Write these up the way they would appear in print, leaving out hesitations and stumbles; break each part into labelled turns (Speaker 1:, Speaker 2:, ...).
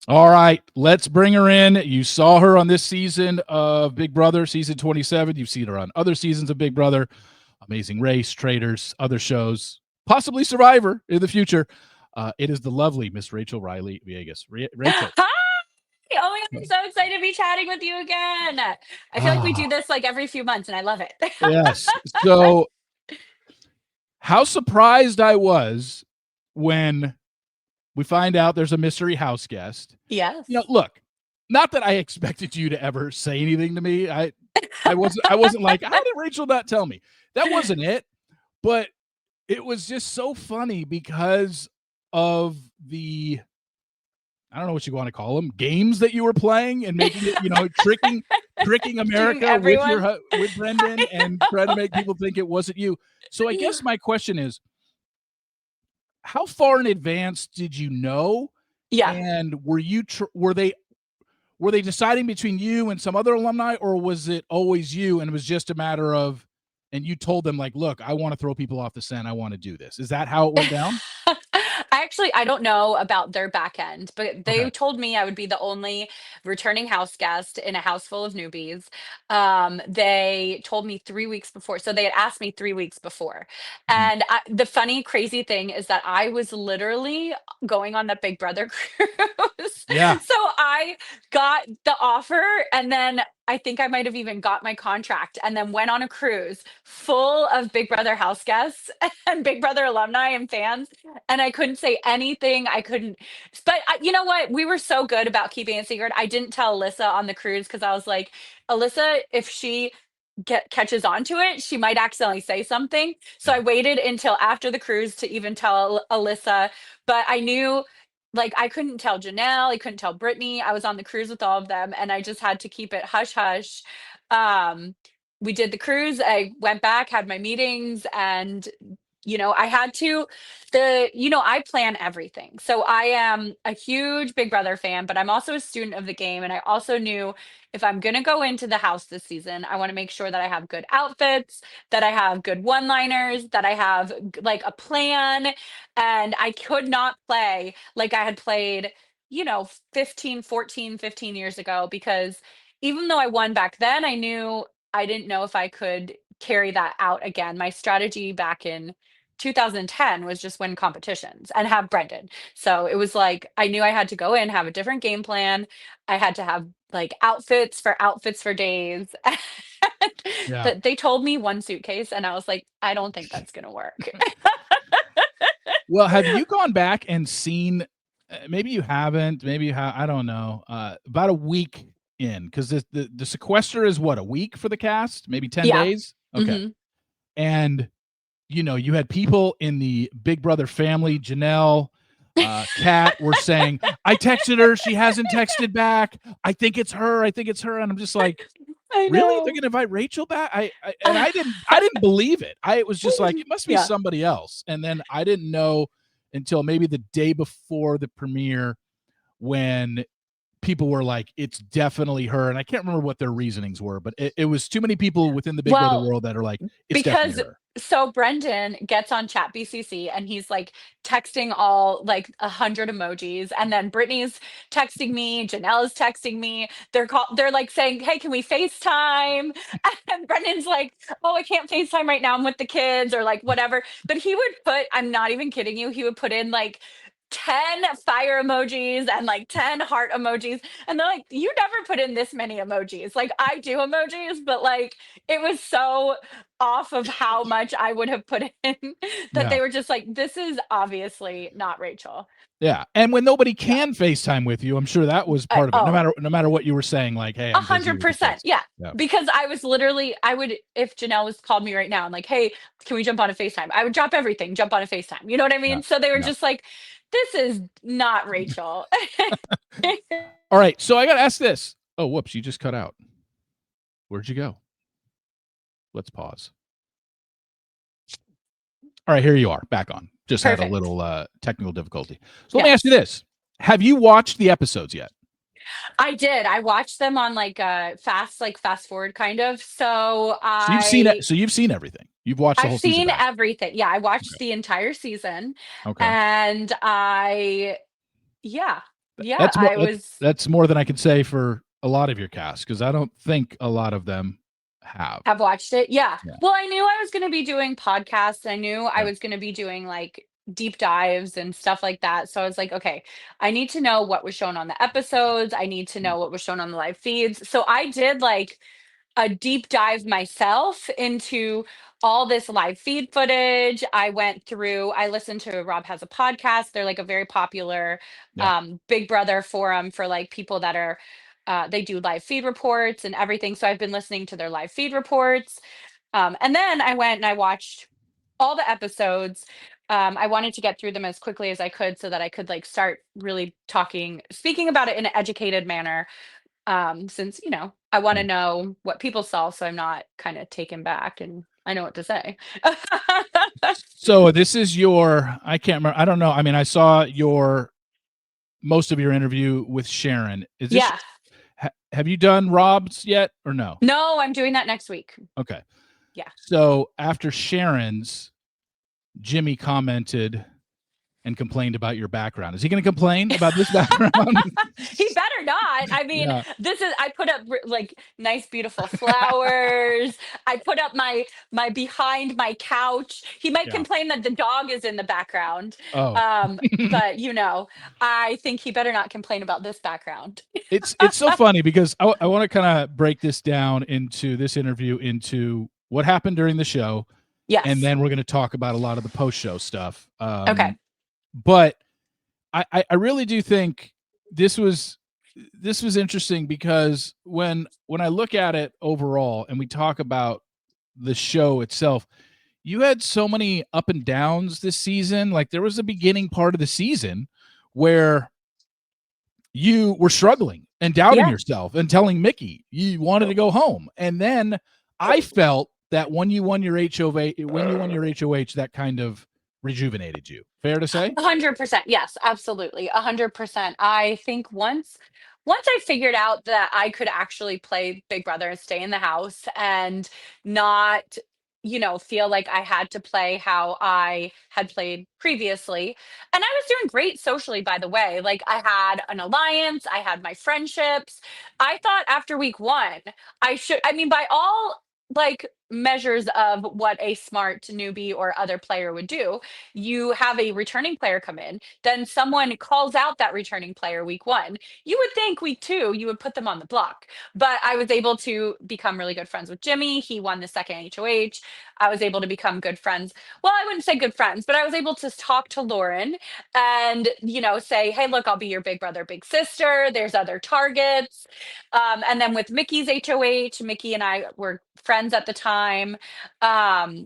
Speaker 1: All right, let's bring her in. You saw her on this season of Big Brother, season 27. You've seen her on other seasons of Big Brother, Amazing Race, Traders, other shows, possibly Survivor in the future. It is the lovely Miss Rachel Reilly Villegas. Rachel.
Speaker 2: Hi! Oh my God, I'm so excited to be chatting with you again. I feel like we do
Speaker 1: Ah,
Speaker 2: this like every few months and I love it.
Speaker 1: yes. So, how surprised I was when we find out there's a mystery house guest.
Speaker 2: Yes.
Speaker 1: Look, not that I expected you to ever say anything to me. I wasn't like, how did Rachel not tell me? That wasn't it. But it was just so funny because of the, I don't know what you want to call them, games that you were playing and making it, tricking
Speaker 2: Tricking
Speaker 1: America with
Speaker 2: everyone.
Speaker 1: with Brendan and trying to make people think it wasn't you. So I guess my question is, how far in advance did you know?
Speaker 2: Yeah.
Speaker 1: And were they deciding between you and some other alumni, or was it always you and it was just a matter of, and you told them like, look, I want to throw people off the scent, I want to do this? Is that how it went down?
Speaker 2: I don't know about their back end, but
Speaker 1: Okay.
Speaker 2: they told me I would be the only returning house guest in a house full of newbies. They told me 3 weeks before. So they had asked me 3 weeks before.
Speaker 1: Mhm.
Speaker 2: And the funny, crazy thing is that I was literally going on that Big Brother cruise.
Speaker 1: Yeah.
Speaker 2: So I got the offer and then I think I might have even got my contract and then went on a cruise full of Big Brother house guests and Big Brother alumni and fans. And I couldn't say anything. I couldn't, but you know what? We were so good about keeping it secret. I didn't tell Alyssa on the cruise because I was like, Alyssa, if she catches on to it, she might accidentally say something. So
Speaker 1: Yeah.
Speaker 2: I waited until after the cruise to even tell Alyssa. But I knew like I couldn't tell Janelle, I couldn't tell Brittany. I was on the cruise with all of them and I just had to keep it hush hush. Um, we did the cruise. I went back, had my meetings, and I had to I plan everything. So I am a huge Big Brother fan, but I'm also a student of the game. And I also knew if I'm going to go into the house this season, I want to make sure that I have good outfits, that I have good one liners, that I have like a plan. And I could not play like I had played, 15 years ago, because even though I won back then, I didn't know if I could carry that out again. My strategy back in 2010 was just win competitions and have Brendan. So it was like I knew I had to go in, have a different game plan. I had to have like outfits for days.
Speaker 1: Yeah.
Speaker 2: But they told me one suitcase and I was like, I don't think that's gonna work.
Speaker 1: Well, have you gone back and seen, maybe you haven't, maybe you have, I don't know, about a week in, because the sequester is what, a week for the cast, maybe 10
Speaker 2: Yeah.
Speaker 1: days? Okay.
Speaker 2: Hmm.
Speaker 1: And you had people in the Big Brother family, Janelle, Kat, were saying, I texted her, she hasn't texted back. I think it's her. I think it's her. And I'm just like,
Speaker 2: I
Speaker 1: really? They're
Speaker 2: know.
Speaker 1: gonna invite Rachel back? And I didn't believe it. I was just like, it must be
Speaker 2: Yeah.
Speaker 1: somebody else. And then I didn't know until maybe the day before the premiere, when people were like, it's definitely her. And I can't remember what their reasonings were, but it was too many people within the Big Brother
Speaker 2: Well,
Speaker 1: world that are like, it's definitely
Speaker 2: because
Speaker 1: her.
Speaker 2: so Brendan gets on chat BCC and he's like texting all like 100 emojis, and then Brittany's texting me, Janelle is texting me. They're like saying, "Hey, can we FaceTime?" And Brendan's like, "Oh, I can't FaceTime right now. I'm with the kids," or like whatever. But he would put, I'm not even kidding you, he would put in like 10 fire emojis and like 10 heart emojis. And they're like, "You never put in this many emojis." Like I do emojis, but like it was so off of how much I would have put in that
Speaker 1: Yeah.
Speaker 2: they were just like, this is obviously not Rachel.
Speaker 1: Yeah. And when nobody
Speaker 2: Yeah.
Speaker 1: can FaceTime with you, I'm sure that was part of it. No
Speaker 2: Oh,
Speaker 1: matter no matter what you were saying, like, hey,
Speaker 2: a
Speaker 1: I'm busy
Speaker 2: hundred
Speaker 1: with the
Speaker 2: percent.
Speaker 1: kids.
Speaker 2: Yeah.
Speaker 1: Yeah.
Speaker 2: Because I was literally, I would, if Janelle was called me right now and like, hey, can we jump on a FaceTime? I would drop everything, jump on a FaceTime. You know what I
Speaker 1: Yeah.
Speaker 2: mean? So they were
Speaker 1: Yeah.
Speaker 2: just like, this is not Rachel.
Speaker 1: All right. So I gotta ask this. Oh, whoops, you just cut out. Where'd you go? Let's pause. All right, here you are, back on. Just had a
Speaker 2: Perfect.
Speaker 1: little technical difficulty. So let me ask you
Speaker 2: Yes.
Speaker 1: this. Have you watched the episodes yet?
Speaker 2: I did. I watched them on like fast forward kind of. So
Speaker 1: So you've seen it. So you've seen everything. You've watched the
Speaker 2: I've
Speaker 1: whole season
Speaker 2: seen
Speaker 1: back.
Speaker 2: everything. Yeah, I watched
Speaker 1: Okay.
Speaker 2: the entire season
Speaker 1: Okay.
Speaker 2: and yeah. Yeah,
Speaker 1: That's more
Speaker 2: I was
Speaker 1: that's more than I can say for a lot of your cast, 'cause I don't think a lot of them have.
Speaker 2: have watched it. Yeah.
Speaker 1: Yeah,
Speaker 2: Well, I knew I was gonna be doing podcasts. I knew I
Speaker 1: yeah,
Speaker 2: was gonna be doing, like, deep dives and stuff like that. So I was like, "Okay, I need to know what was shown on the episodes. I need to
Speaker 1: mm,
Speaker 2: know what was shown on the live feeds." So I did, like, a deep dive myself into all this live feed footage. I listened to Rob Has a Podcast. They're like a very popular
Speaker 1: yeah.
Speaker 2: Big Brother forum for like people that are they do live feed reports and everything. So I've been listening to their live feed reports. And then I went and I watched all the episodes. I wanted to get through them as quickly as I could so that I could like start really speaking about it in an educated manner, since I want to
Speaker 1: Yeah.
Speaker 2: know what people saw, so I'm not kind of taken back and I know what to say.
Speaker 1: So this is your I can't remember, I don't know, I mean, I saw your most of your interview with Sharon. Is this
Speaker 2: Yeah.
Speaker 1: have you done Rob's yet or no?
Speaker 2: No, I'm doing that next week.
Speaker 1: Okay.
Speaker 2: Yeah.
Speaker 1: So after Sharon's, Jimmy commented and complained about your background. Is he gonna complain about this background?
Speaker 2: He better not. I mean,
Speaker 1: Yeah.
Speaker 2: I put up like nice, beautiful flowers. I put up my behind my couch. He might
Speaker 1: Yeah.
Speaker 2: complain that the dog is in the background.
Speaker 1: Oh.
Speaker 2: But I think he better not complain about this background.
Speaker 1: It's so funny because I wanna kinda break this down into this interview into what happened during the show, and
Speaker 2: Yes.
Speaker 1: then we're gonna talk about a lot of the post-show stuff.
Speaker 2: Okay.
Speaker 1: But I really do think this was this was interesting because when I look at it overall and we talk about the show itself, you had so many up and downs this season. Like there was a beginning part of the season where you were struggling and doubting
Speaker 2: Yeah.
Speaker 1: yourself and telling Mickey you wanted to go home. And then I felt that when you won your HOH, that kind of rejuvenated you. Fair to say?
Speaker 2: 100%. Yes, absolutely. 100%. I think once I figured out that I could actually play Big Brother and stay in the house and not, feel like I had to play how I had played previously. And I was doing great socially, by the way. Like I had an alliance, I had my friendships. I thought after week 1, I mean by all like measures of what a smart newbie or other player would do, you have a returning player come in, then someone calls out that returning player week 1. You would think week 2 you would put them on the block. But I was able to become really good friends with Jimmy. He won the second HOH. I was able to become good friends. Well, I wouldn't say good friends, but I was able to talk to Lauren and, say, "Hey, look, I'll be your big brother, big sister. There's other targets." And then with Mickey's HOH, Mickey and I were friends at the time.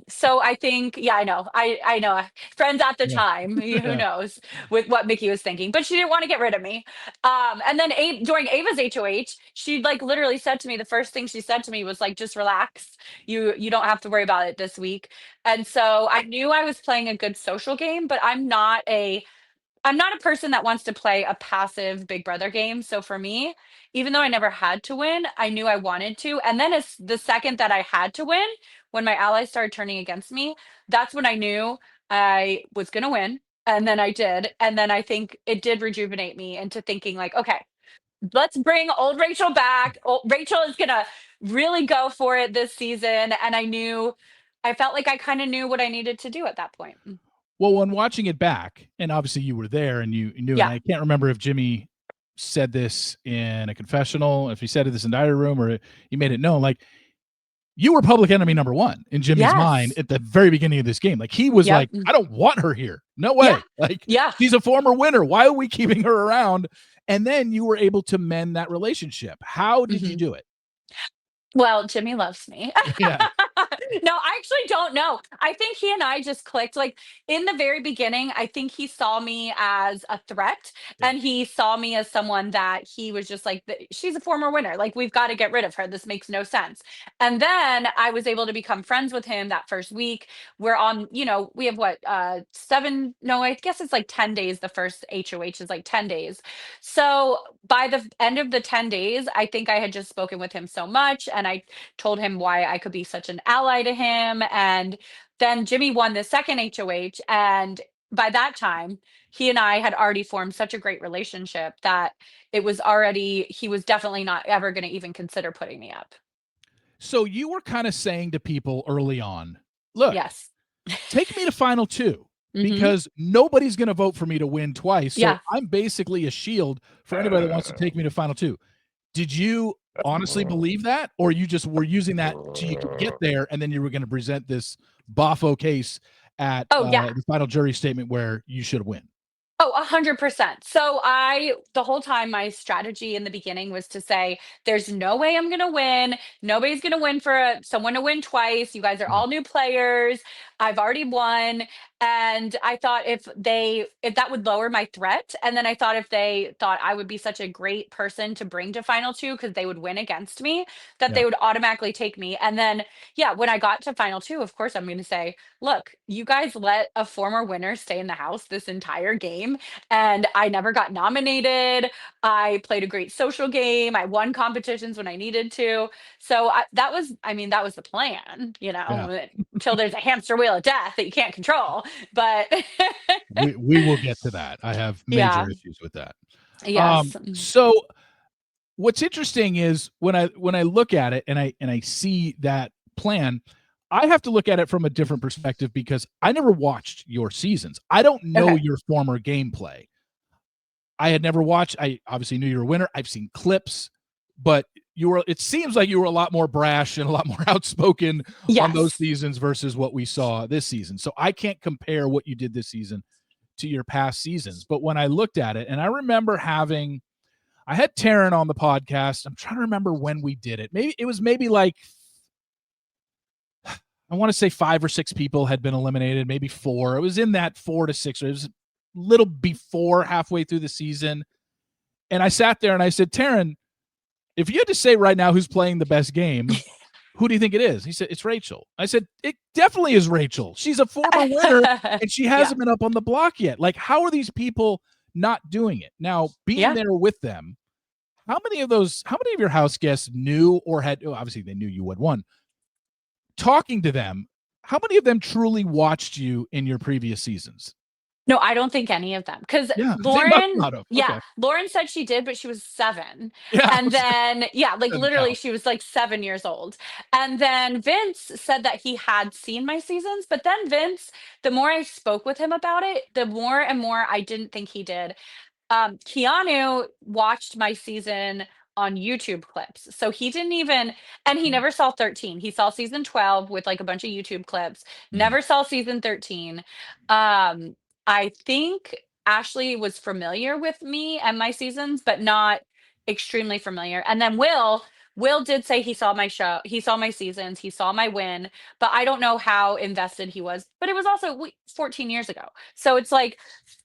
Speaker 2: So I think, yeah, I know. I know friends at the
Speaker 1: Yeah.
Speaker 2: time. Who
Speaker 1: Yeah.
Speaker 2: knows with what Mickey was thinking, but she didn't want to get rid of me. And then during Ava's HOH, she like literally said to me, the first thing she said to me was like, "Just relax. You don't have to worry about it this week." And so I knew I was playing a good social game, but I'm not a person that wants to play a passive Big Brother game. So for me, even though I never had to win, I knew I wanted to. And then it's the second that I had to win, when my allies started turning against me, that's when I knew I was going to win. And then I did. And then I think it did rejuvenate me into thinking, like, okay, let's bring old Rachel back. Rachel is going to really go for it this season. And I felt like I kind of knew what I needed to do at that point.
Speaker 1: Well, when watching it back, and obviously you were there and you knew, and
Speaker 2: Yeah.
Speaker 1: I can't remember if Jimmy said this in a confessional, if he said it this in diary room, or he made it known. Like you were public enemy number one in Jimmy's mind
Speaker 2: Yes.
Speaker 1: at the very beginning of this game. Like he was
Speaker 2: Yep.
Speaker 1: like, I don't want her here. No
Speaker 2: Yeah.
Speaker 1: way. Like
Speaker 2: Yeah.
Speaker 1: she's a former winner. Why are we keeping her around? And then you were able to mend that relationship. How did you
Speaker 2: Mhm.
Speaker 1: do it?
Speaker 2: Well, Jimmy loves me.
Speaker 1: Yeah.
Speaker 2: No, I actually don't know. I think he and I just clicked. Like in the very beginning, I think he saw me as a threat
Speaker 1: Yeah.
Speaker 2: and he saw me as someone that he was just like, She's a former winner. Like, we've got to get rid of her. This makes no sense." And then I was able to become friends with him that first week. We're on, we have what, no, I guess it's like 10 days. The first HOH is like 10 days. So by the end of the 10 days, I think I had just spoken with him so much and I told him why I could be such an ally to him. And then Jimmy won the second HOH and by that time, he and I had already formed such a great relationship that it was already he was definitely not ever gonna even consider putting me up.
Speaker 1: So you were kind of saying to people early on, look,
Speaker 2: Yes.
Speaker 1: take me to final two
Speaker 2: Mhm.
Speaker 1: because nobody's going to vote for me to win twice. So
Speaker 2: Yeah.
Speaker 1: I'm basically a shield for anybody that wants to take me to final two. Did you honestly believe that? Or you just were using that so you could get there and then you were going to present this boffo case at
Speaker 2: Oh, yeah.
Speaker 1: the final jury statement where you should win?
Speaker 2: Oh, 100%. So the whole time, my strategy in the beginning was to say, there's no way I'm going to win. Nobody's going to win for someone to win twice. You guys are
Speaker 1: Yeah.
Speaker 2: all new players. I've already won. And I thought if that would lower my threat. And then I thought if they thought I would be such a great person to bring to final two because they would win against me, that
Speaker 1: Yeah.
Speaker 2: they would automatically take me. And then, yeah, when I got to final two, of course, I'm going to say, look, you guys let a former winner stay in the house this entire game, and I never got nominated. I played a great social game. I won competitions when I needed to. So I mean, that was the plan,
Speaker 1: Yeah.
Speaker 2: until there's a hamster wheel of death that you can't control. But
Speaker 1: We will get to that. I have major
Speaker 2: yeah,
Speaker 1: issues with that.
Speaker 2: yes.
Speaker 1: So what's interesting is when I look at it and I see that plan, I have to look at it from a different perspective because I never watched your seasons. I don't know
Speaker 2: Okay.
Speaker 1: your former gameplay. I had never watched. I obviously knew you were a winner. I've seen clips, but you were. It seems like you were a lot more brash and a lot more outspoken on those
Speaker 2: Yes.
Speaker 1: seasons versus what we saw this season. So I can't compare what you did this season to your past seasons. But when I looked at it, and I remember having I had Taryn on the podcast. I'm trying to remember when we did it. Maybe it was maybe like I want to say 5 or 6 people had been eliminated, maybe 4. It was in that 4 to 6. It was a little before halfway through the season. And I sat there and I said, Taryn, if you had to say right now who's playing the best game, who do you think it is? He said, it's Rachel. I said, it definitely is Rachel. She's a former winner and she
Speaker 2: Yeah.
Speaker 1: hasn't been up on the block yet. Like, how are these people not doing it? Now, being
Speaker 2: Yeah.
Speaker 1: there with them, how many of your house guests knew or had, oh, obviously they knew you had won. Talking to them, how many of them truly watched you in your previous seasons?
Speaker 2: No, I don't think any of them, because
Speaker 1: Yeah, they must
Speaker 2: Lauren
Speaker 1: not have.
Speaker 2: yeah,
Speaker 1: Okay.
Speaker 2: Lauren said she did, but she was 7.
Speaker 1: Yeah,
Speaker 2: And then yeah, like,
Speaker 1: doesn't
Speaker 2: literally,
Speaker 1: count.
Speaker 2: she was, like, 7 years old. And then Vince said that he had seen my seasons, but then Vince, the more I spoke with him about it, the more and more I didn't think he did. Keanu watched my season on YouTube clips. So he didn't even and he never saw 13. He saw season 12 with like a bunch of YouTube clips.
Speaker 1: Mhm.
Speaker 2: Never saw season 13. Um I think Ashley was familiar with me and my seasons, but not extremely familiar. And then Will did say he saw my show, he saw my seasons, he saw my win, but I don't know how invested he was. But it was also 14 years ago. So it's like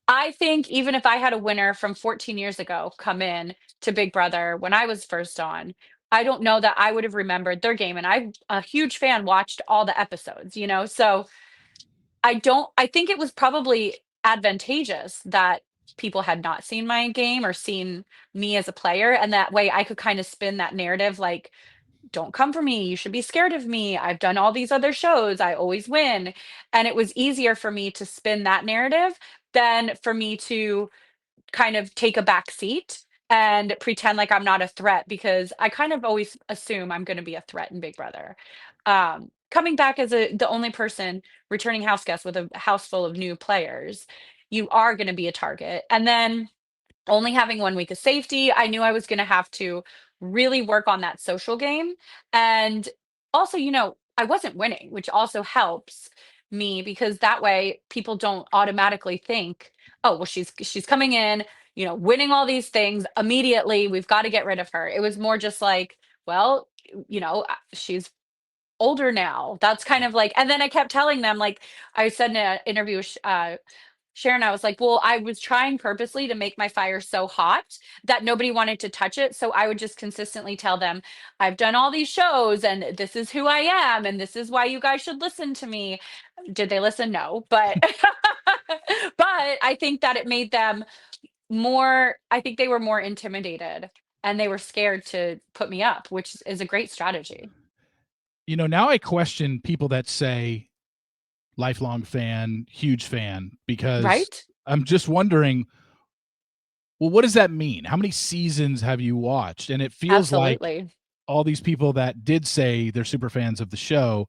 Speaker 2: I think even if I had a winner from 14 years ago come in to Big Brother when I was first on, I don't know that I would have remembered their game. And I'm a huge fan, watched all the episodes. So I think it was probably advantageous that people had not seen my game or seen me as a player. And that way I could kind of spin that narrative like, don't come for me. You should be scared of me. I've done all these other shows. I always win. And it was easier for me to spin that narrative than for me to kind of take a back seat and pretend like I'm not a threat because I kind of always assume I'm going to be a threat in Big Brother. Coming back as the only person returning house guest with a house full of new players, you are going to be a target. And then only having 1 week of safety, I knew I was gonna have to really work on that social game, and also, I wasn't winning, which also helps me because that way people don't automatically think, "Oh, well, she's coming in, winning all these things immediately, we've gotta get rid of her." It was more just like, "Well, she's older now." That's kind of like and then I kept telling them, like, I said in an interview with Sharon, I was like, well, I was trying purposely to make my fire so hot that nobody wanted to touch it. So I would just consistently tell them, I've done all these shows and this is who I am and this is why you guys should listen to me. Did they listen? No. But but I think that it made them I think they were more intimidated and they were scared to put me up, which is a great strategy.
Speaker 1: Now I question people that say lifelong fan, huge fan, because
Speaker 2: Right?
Speaker 1: I'm just wondering, well, what does that mean? How many seasons have you watched? And it feels like
Speaker 2: Absolutely.
Speaker 1: all these people that did say they're super fans of the show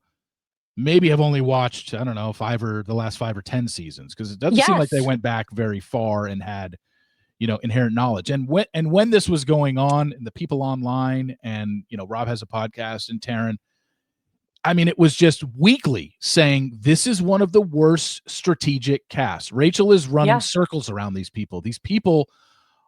Speaker 1: maybe have only watched, I don't know, the last 5 or 10 seasons, because it doesn't seem like they
Speaker 2: Yes.
Speaker 1: went back very far and had, inherent knowledge. And when this was going on, and the people online, and Rob has a podcast, and Taryn, I mean, it was just weekly saying this is one of the worst strategic casts. Rachel is running
Speaker 2: Yeah.
Speaker 1: circles around these people. These people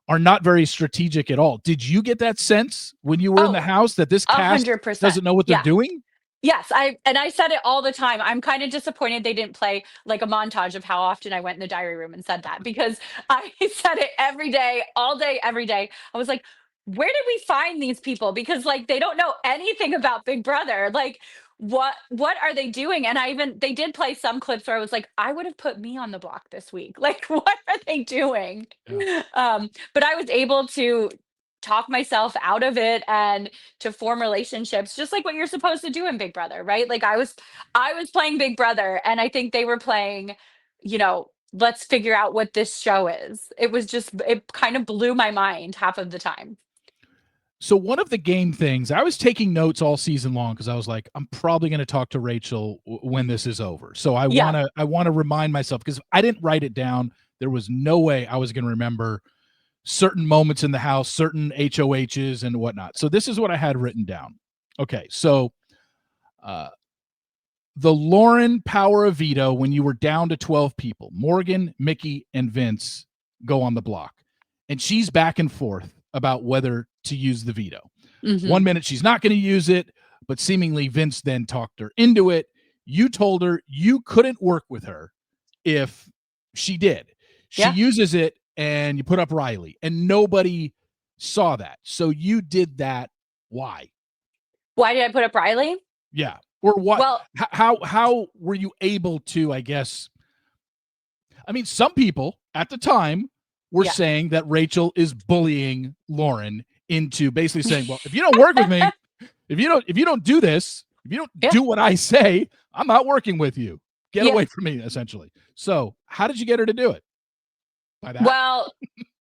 Speaker 1: are not very strategic at all. Did you get that sense when you were in the
Speaker 2: Oh,
Speaker 1: house that this cast
Speaker 2: 100%.
Speaker 1: doesn't know what they're
Speaker 2: Yeah.
Speaker 1: doing?
Speaker 2: Yes, I said it all the time. I'm kind of disappointed they didn't play like a montage of how often I went in the diary room and said that, because I said it every day, all day, every day. I was like, where did we find these people? Because like they don't know anything about Big Brother. Like what are they doing? And they did play some clips where I was like, I would have put me on the block this week. Like what are they doing?
Speaker 1: Yeah.
Speaker 2: But I was able to talk myself out of it and to form relationships just like what you're supposed to do in Big Brother, right? Like I was playing Big Brother and I think they were playing, let's figure out what this show is. It kind of blew my mind half of the time.
Speaker 1: So one of the game things, I was taking notes all season long because I was like, I'm probably going to talk to Rachel when this is over. So I want
Speaker 2: Yeah.
Speaker 1: to I want to remind myself, because I didn't write it down. There was no way I was going to remember certain moments in the house, certain HOHs and whatnot. So this is what I had written down. Okay, so uh, the Lauren power of veto, when you were down to 12 people, Morgan, Mickey, and Vince go on the block. And she's back and forth about whether to use the veto. One
Speaker 2: Mhm.
Speaker 1: minute she's not going to use it, but seemingly Vince then talked her into it. You told her you couldn't work with her if she did. She
Speaker 2: Yeah.
Speaker 1: uses it and you put up Reilly, and nobody saw that. So you did that. Why?
Speaker 2: Why did I put up Riley?
Speaker 1: Yeah. Or what?
Speaker 2: Well,
Speaker 1: How were you able to, I guess, I mean, some people at the time were
Speaker 2: yeah.
Speaker 1: saying that Rachel is bullying Lauren into basically saying, "Well, if you don't work with me, if you don't do this, if you don't
Speaker 2: Yeah.
Speaker 1: do what I say, I'm not working with you. Get
Speaker 2: Yeah.
Speaker 1: away from me," essentially. So, how did you get her to do it? By that?
Speaker 2: Well,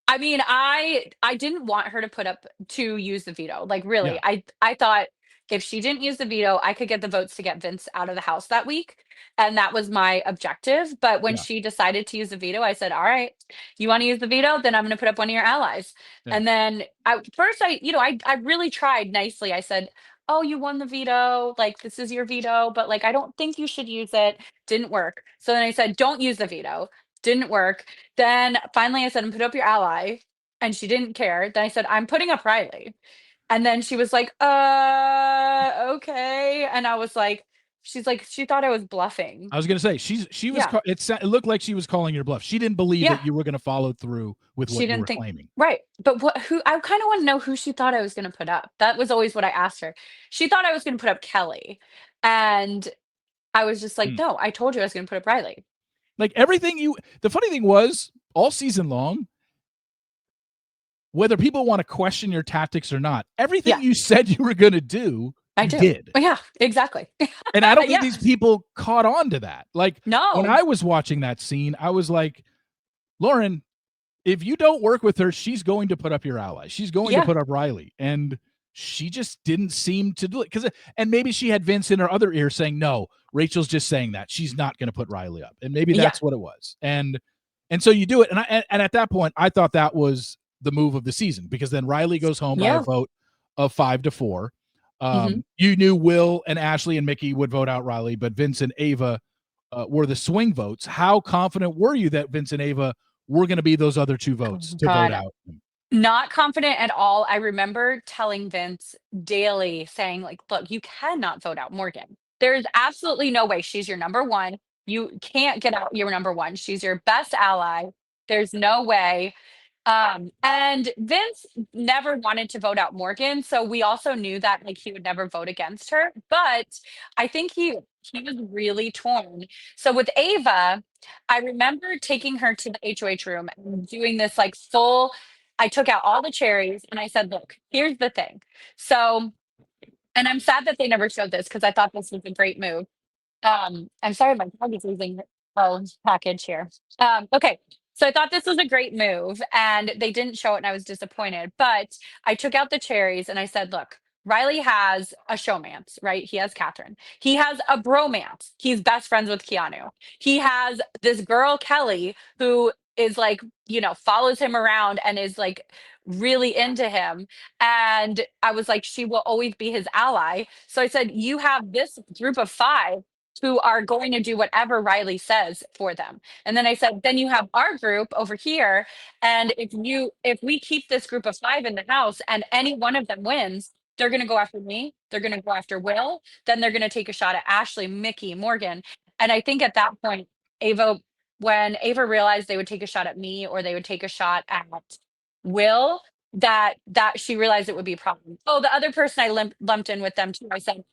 Speaker 2: I mean, I didn't want her to use the veto. Like
Speaker 1: Yeah,
Speaker 2: really, I thought if she didn't use the veto, I could get the votes to get Vince out of the house that week, and that was my objective. But when
Speaker 1: yeah,
Speaker 2: she decided to use the veto, I said, "All right, you want to use the veto? Then I'm going to put up one of your allies."
Speaker 1: yeah.
Speaker 2: And then first, I really tried nicely. I said, "Oh, you won the veto. Like this is your veto, but like I don't think you should use it." Didn't work. So then I said, "Don't use the veto." Didn't work. Then finally I said, "And put up your ally," and she didn't care. Then I said, "I'm putting up Riley." And then she was like, okay." And I was like, she's like, she thought I was bluffing.
Speaker 1: I was gonna say she was.
Speaker 2: Yeah.
Speaker 1: It looked like she was calling your bluff. She didn't believe
Speaker 2: Yeah.
Speaker 1: that you were going to follow through with
Speaker 2: She
Speaker 1: what you
Speaker 2: didn't
Speaker 1: were
Speaker 2: think
Speaker 1: claiming.
Speaker 2: right. But who I kind of want to know who she thought I was going to put up. That was always what I asked her. She thought I was going to put up Kelly. And I was just like,
Speaker 1: Hmm.
Speaker 2: no, I told you I was going to put up Riley.
Speaker 1: Like everything you. The funny thing was, all season long, whether people want to question your tactics or not, everything
Speaker 2: Yeah,
Speaker 1: you said you were going to do,
Speaker 2: I
Speaker 1: you
Speaker 2: do.
Speaker 1: did.
Speaker 2: Yeah, exactly.
Speaker 1: And I don't think these
Speaker 2: Yes.
Speaker 1: people caught on to that. Like when
Speaker 2: No.
Speaker 1: I was watching that scene, I was like, Lauren, if you don't work with her, she's going to put up your ally. She's going to
Speaker 2: Yeah.
Speaker 1: put up Riley. And she just didn't seem to do it. And maybe she had Vince in her other ear saying, no, Rachel's just saying that. She's not going to put Riley up. And maybe
Speaker 2: Yeah.
Speaker 1: that's what it was. And so you do it. And at that point, I thought that was the move of the season, because then Riley goes home by a
Speaker 2: Yeah.
Speaker 1: vote of 5-4.
Speaker 2: Mhm.
Speaker 1: You knew Will and Ashley and Mickey would vote out Riley, but Vince and Ava were the swing votes. How confident were you that Vince and Ava were going to be those other two
Speaker 2: Oh
Speaker 1: votes to vote
Speaker 2: god.
Speaker 1: out?
Speaker 2: Not confident at all. I remember telling Vince daily saying like, "Look, you cannot vote out Morgan. There's absolutely no way. She's your number 1. You can't get out your number 1. She's your best ally. There's no way." And Vince never wanted to vote out Morgan, so we also knew that like he would never vote against her. But I think he was really torn. So with Ava, I remember taking her to the HOH room and doing this like full. I took out all the cherries and I said, "Look, here's the thing." So, and I'm sad that they never showed this because I thought this was a great move. I'm sorry, my dog is losing her package here. Okay. So I thought this was a great move, and they didn't show it, and I was disappointed. But I took out the cherries and I said, look, Riley has a showmance, right? He has Catherine. He has a bromance. He's best friends with Keanu. He has this girl, Kelly, who is like, follows him around and is like really into him. And I was like, she will always be his ally. So I said, you have this group of five who are going to do whatever Riley says for them. And then I said, then you have our group over here. And if we keep this group of five in the house and any one of them wins, they're going to go after me. They're going to go after Will. Then they're going to take a shot at Ashley, Mickey, Morgan. And I think at that point, Ava, when Ava realized they would take a shot at me or they would take a shot at Will, that she realized it would be a problem. Oh, the other person I lumped in with them too. I said,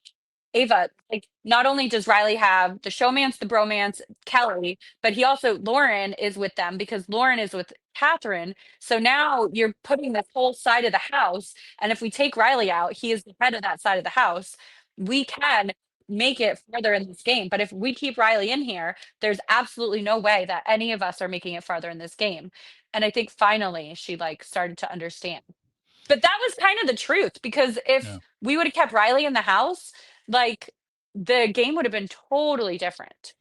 Speaker 2: Ava, like, not only does Riley have the showmance, the bromance, Kelly, but he also, Lauren is with them because Lauren is with Catherine. So now you're putting this whole side of the house. And if we take Riley out, he is the head of that side of the house. We can make it further in this game. But if we keep Riley in here, there's absolutely no way that any of us are making it farther in this game. And I think finally she like started to understand. But that was kind of the truth because if
Speaker 1: Yeah.
Speaker 2: we would have kept Riley in the house, like the game would have been totally different.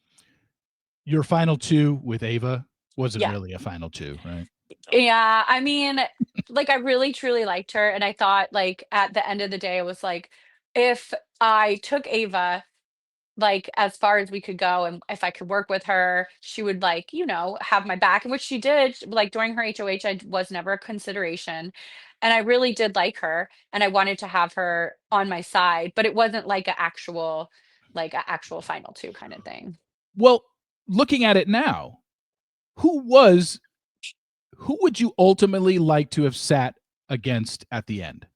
Speaker 1: Your final two with Ava wasn't
Speaker 2: Yeah.
Speaker 1: really a final two, right?
Speaker 2: Yeah. I mean, like I really truly liked her. And I thought like at the end of the day, it was like if I took Ava like as far as we could go and if I could work with her, she would like, have my back, and which she did. Like during her HOH, I was never a consideration. And I really did like her and I wanted to have her on my side, but it wasn't like a actual final two kind of thing.
Speaker 1: Well, looking at it now, who was who would you ultimately like to have sat against at the end?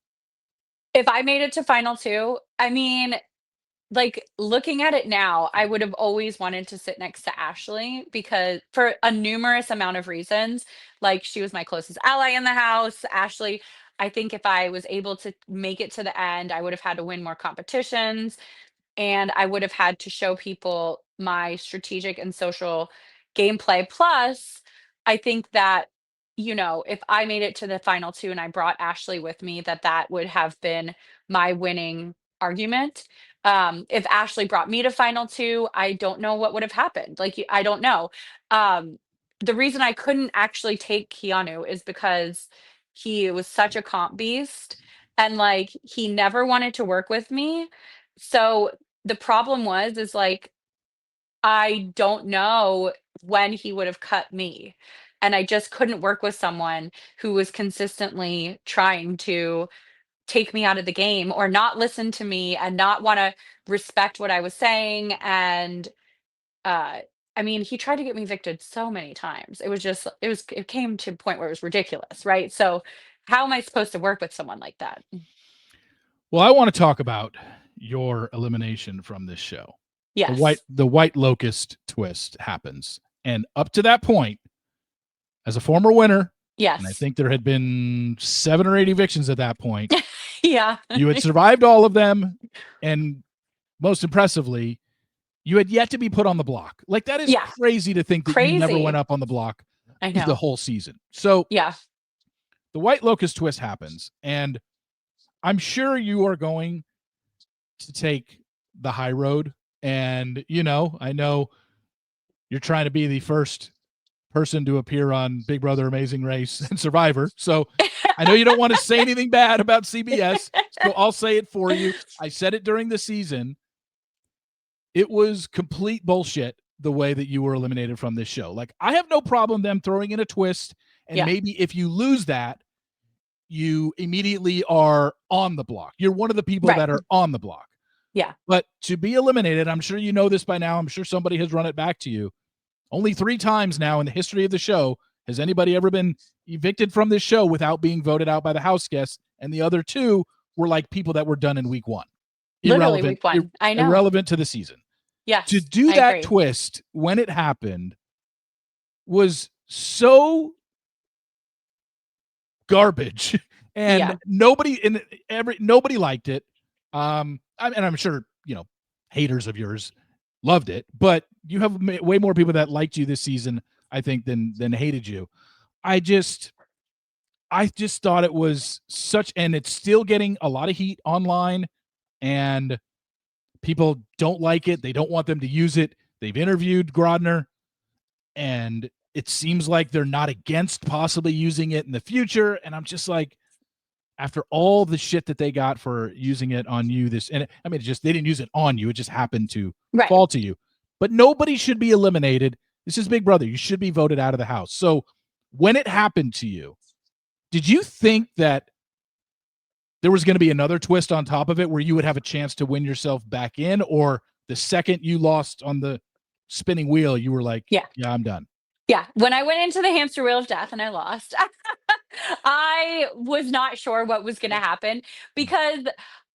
Speaker 2: If I made it to final two, I mean, like, looking at it now, I would have always wanted to sit next to Ashley because for a numerous amount of reasons, like, she was my closest ally in the house. Ashley, I think if I was able to make it to the end, I would have had to win more competitions and I would have had to show people my strategic and social gameplay. Plus, I think that, if I made it to the final two and I brought Ashley with me, that would have been my winning argument. If Ashley brought me to final two, I don't know what would have happened. Like, I don't know. Um, the reason I couldn't actually take Keanu is because he was such a comp beast and like he never wanted to work with me. So the problem is like, I don't know when he would have cut me, and I just couldn't work with someone who was consistently trying to take me out of the game or not listen to me and not wanna respect what I was saying, and, uh, I mean, he tried to get me evicted so many times. It came to a point where it was ridiculous, right? So, how am I supposed to work with someone like that?
Speaker 1: Well, I want to talk about your elimination from this show.
Speaker 2: Yes.
Speaker 1: The White Locust twist happens. And up to that point, as a former winner, and I
Speaker 2: Yes.
Speaker 1: think there had been 7 or 8 evictions at that point,
Speaker 2: Yeah.
Speaker 1: you had survived all of them, and most impressively, you had yet to be put on the block. Like, that is
Speaker 2: Yeah.
Speaker 1: crazy to think that you never went
Speaker 2: Crazy.
Speaker 1: up on the block
Speaker 2: I
Speaker 1: the
Speaker 2: know.
Speaker 1: whole season. So,
Speaker 2: Yeah.
Speaker 1: the White Locust twist happens, and I'm sure you are going to take the high road. And, I know you're trying to be the first person to appear on Big Brother Amazing Race and Survivor. So I know you don't want to say anything bad about CBS. So I'll say it for you. I said it during the season. It was complete bullshit the way that you were eliminated from this show. Like, I have no problem them throwing in a twist. And
Speaker 2: Yeah.
Speaker 1: maybe if you lose that, you immediately are on the block. You're one of the people
Speaker 2: Right.
Speaker 1: that are on the block.
Speaker 2: Yeah.
Speaker 1: But to be eliminated, I'm sure you know this by now. I'm sure somebody has run it back to you. Only 3 times now in the history of the show has anybody ever been evicted from this show without being voted out by the house guests, and the other 2 were like people that were done in week 1.
Speaker 2: Literally
Speaker 1: Irrelevant,
Speaker 2: week 1. I know.
Speaker 1: irrelevant to the season. To
Speaker 2: Yes,
Speaker 1: do
Speaker 2: I
Speaker 1: that
Speaker 2: agree.
Speaker 1: twist when it happened was so garbage, and
Speaker 2: Yeah.
Speaker 1: nobody liked it. And I'm sure haters of yours loved it, but you have way more people that liked you this season, I think, than hated you. I just I just thought it was such, and it's still getting a lot of heat online, and people don't like it. They don't want them to use it. They've interviewed Grodner, and it seems like they're not against possibly using it in the future. And I'm just like, after all the shit that they got for using it on you, this, and I mean, it just, they didn't use it on you. It just happened to
Speaker 2: Right.
Speaker 1: fall to you. But nobody should be eliminated. This is Big Brother. You should be voted out of the house. So when it happened to you, did you think that there was going to be another twist on top of it where you would have a chance to win yourself back in? Or the second you lost on the spinning wheel, you were like,
Speaker 2: Yeah.
Speaker 1: yeah, I'm done?
Speaker 2: Yeah. When I went into the hamster wheel of death and I lost, I was not sure what was going to happen because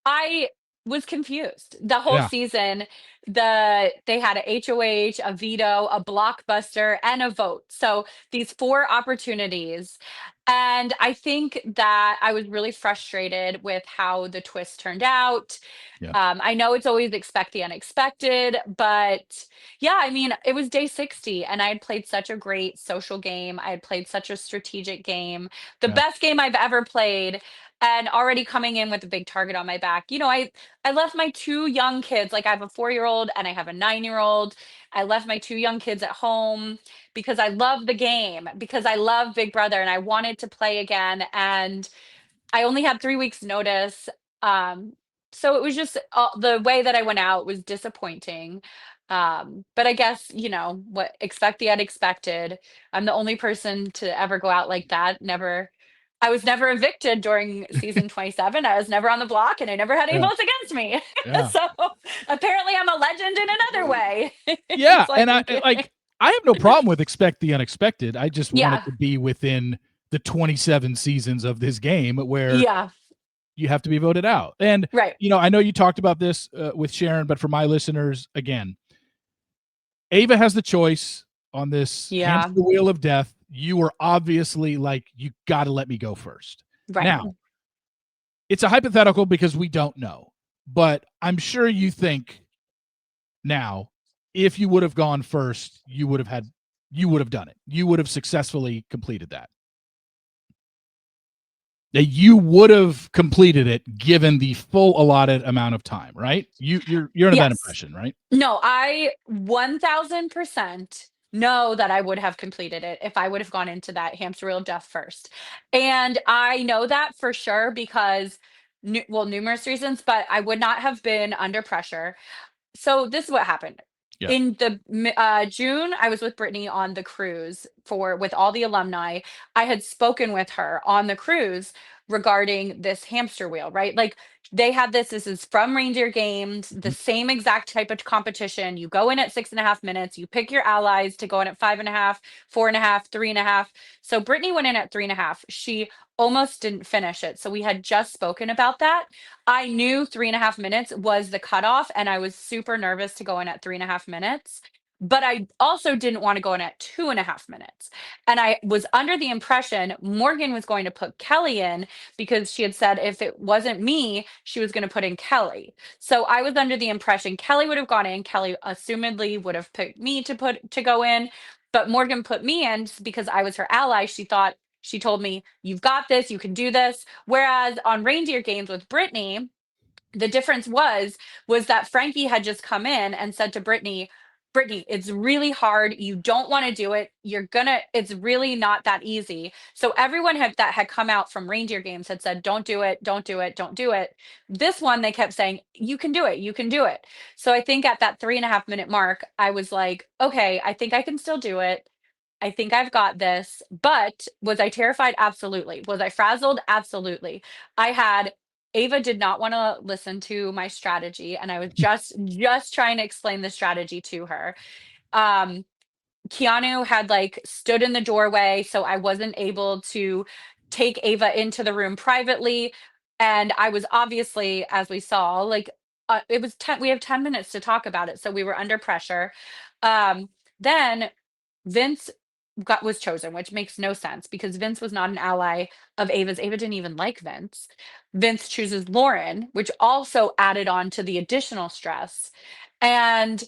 Speaker 2: I was confused. The whole
Speaker 1: Yeah.
Speaker 2: season, they had a HOH, a veto, a blockbuster, and a vote. So these four opportunities. And I think that I was really frustrated with how the twist turned out.
Speaker 1: Yeah.
Speaker 2: I know it's always expect the unexpected, but yeah, I mean, it was day 60 and I had played such a great social game. I had played such a strategic game, the
Speaker 1: Yeah.
Speaker 2: best game I've ever played, and already coming in with a big target on my back. I left my two young kids, like I have a 4-year-old and I have a 9-year-old. I left my two young kids at home because I love the game, because I love Big Brother and I wanted to play again. And I only had 3 weeks notice, so it was just, the way that I went out was disappointing, but I guess, what expect the unexpected. I'm the only person to ever go out like that. I was never evicted during season 27, I was never on the block, and I never had any
Speaker 1: Yeah.
Speaker 2: votes against me.
Speaker 1: Yeah.
Speaker 2: So, apparently I'm a legend in another way.
Speaker 1: Yeah.
Speaker 2: So I
Speaker 1: And I
Speaker 2: think
Speaker 1: like, I have no problem with expect the unexpected. I just want it
Speaker 2: Yeah,
Speaker 1: to be within the 27 seasons of this game where
Speaker 2: yeah,
Speaker 1: you have to be voted out. And,
Speaker 2: right,
Speaker 1: I know you talked about this with Sharon, but for my listeners, again, Ava has the choice on this
Speaker 2: yeah,
Speaker 1: hamster wheel of death. You were obviously like, you got to let me go first.
Speaker 2: right.
Speaker 1: Now, it's a hypothetical because we don't know, but I'm sure you think now, if you would have gone first, you would have done it. You would have successfully completed that. That you would have completed it given the full allotted amount of time, right? You're under that
Speaker 2: Yes.
Speaker 1: impression, right?
Speaker 2: No, I 1000% know that I would have completed it if I would have gone into that hamster wheel of death first. And I know that for sure because, numerous reasons, but I would not have been under pressure. So this is what happened.
Speaker 1: Yeah.
Speaker 2: In June, I was with Brittany on the cruise for with all the alumni. I had spoken with her on the cruise regarding this hamster wheel, right? Like they had this. This is from Reindeer Games, the
Speaker 1: Mhm.
Speaker 2: same exact type of competition. You go in at 6.5 minutes. You pick your allies to go in at 5.5, 4.5, 3.5. So Brittany went in at 3.5. She almost didn't finish it. So we had just spoken about that. I knew 3.5 minutes was the cutoff, and I was super nervous to go in at 3.5 minutes. But I also didn't want to go in at 2.5 minutes. And I was under the impression Morgan was going to put Kelly in because she had said if it wasn't me, she was going to put in Kelly. So I was under the impression Kelly would have gone in. Kelly assumedly would have picked me to go in, but Morgan put me in because I was her ally. She told me, "You've got this. You can do this." Whereas on Reindeer Games with Brittany, the difference was that Frankie had just come in and said to Brittany, "Brittany, it's really hard. You don't want to do it. It's really not that easy." So everyone that had come out from Reindeer Games had said, "Don't do it, don't do it, don't do it." This one, they kept saying, "You can do it, you can do it." So I think at that 3.5 minute mark, I was like, okay, I think I can still do it. I think I've got this. But was I terrified? Absolutely. Was I frazzled? Absolutely. I had Ava did not want to listen to my strategy, and I was just trying to explain the strategy to her. Um, Keanu had like stood in the doorway, so I wasn't able to take Ava into the room privately. And I was obviously, as we saw, like it was 10, we have 10 minutes to talk about it. So we were under pressure. Um, then Vince was chosen, which makes no sense because Vince was not an ally of Ava's. Ava didn't even like Vince. Vince chooses Lauren, which also added on to the additional stress. And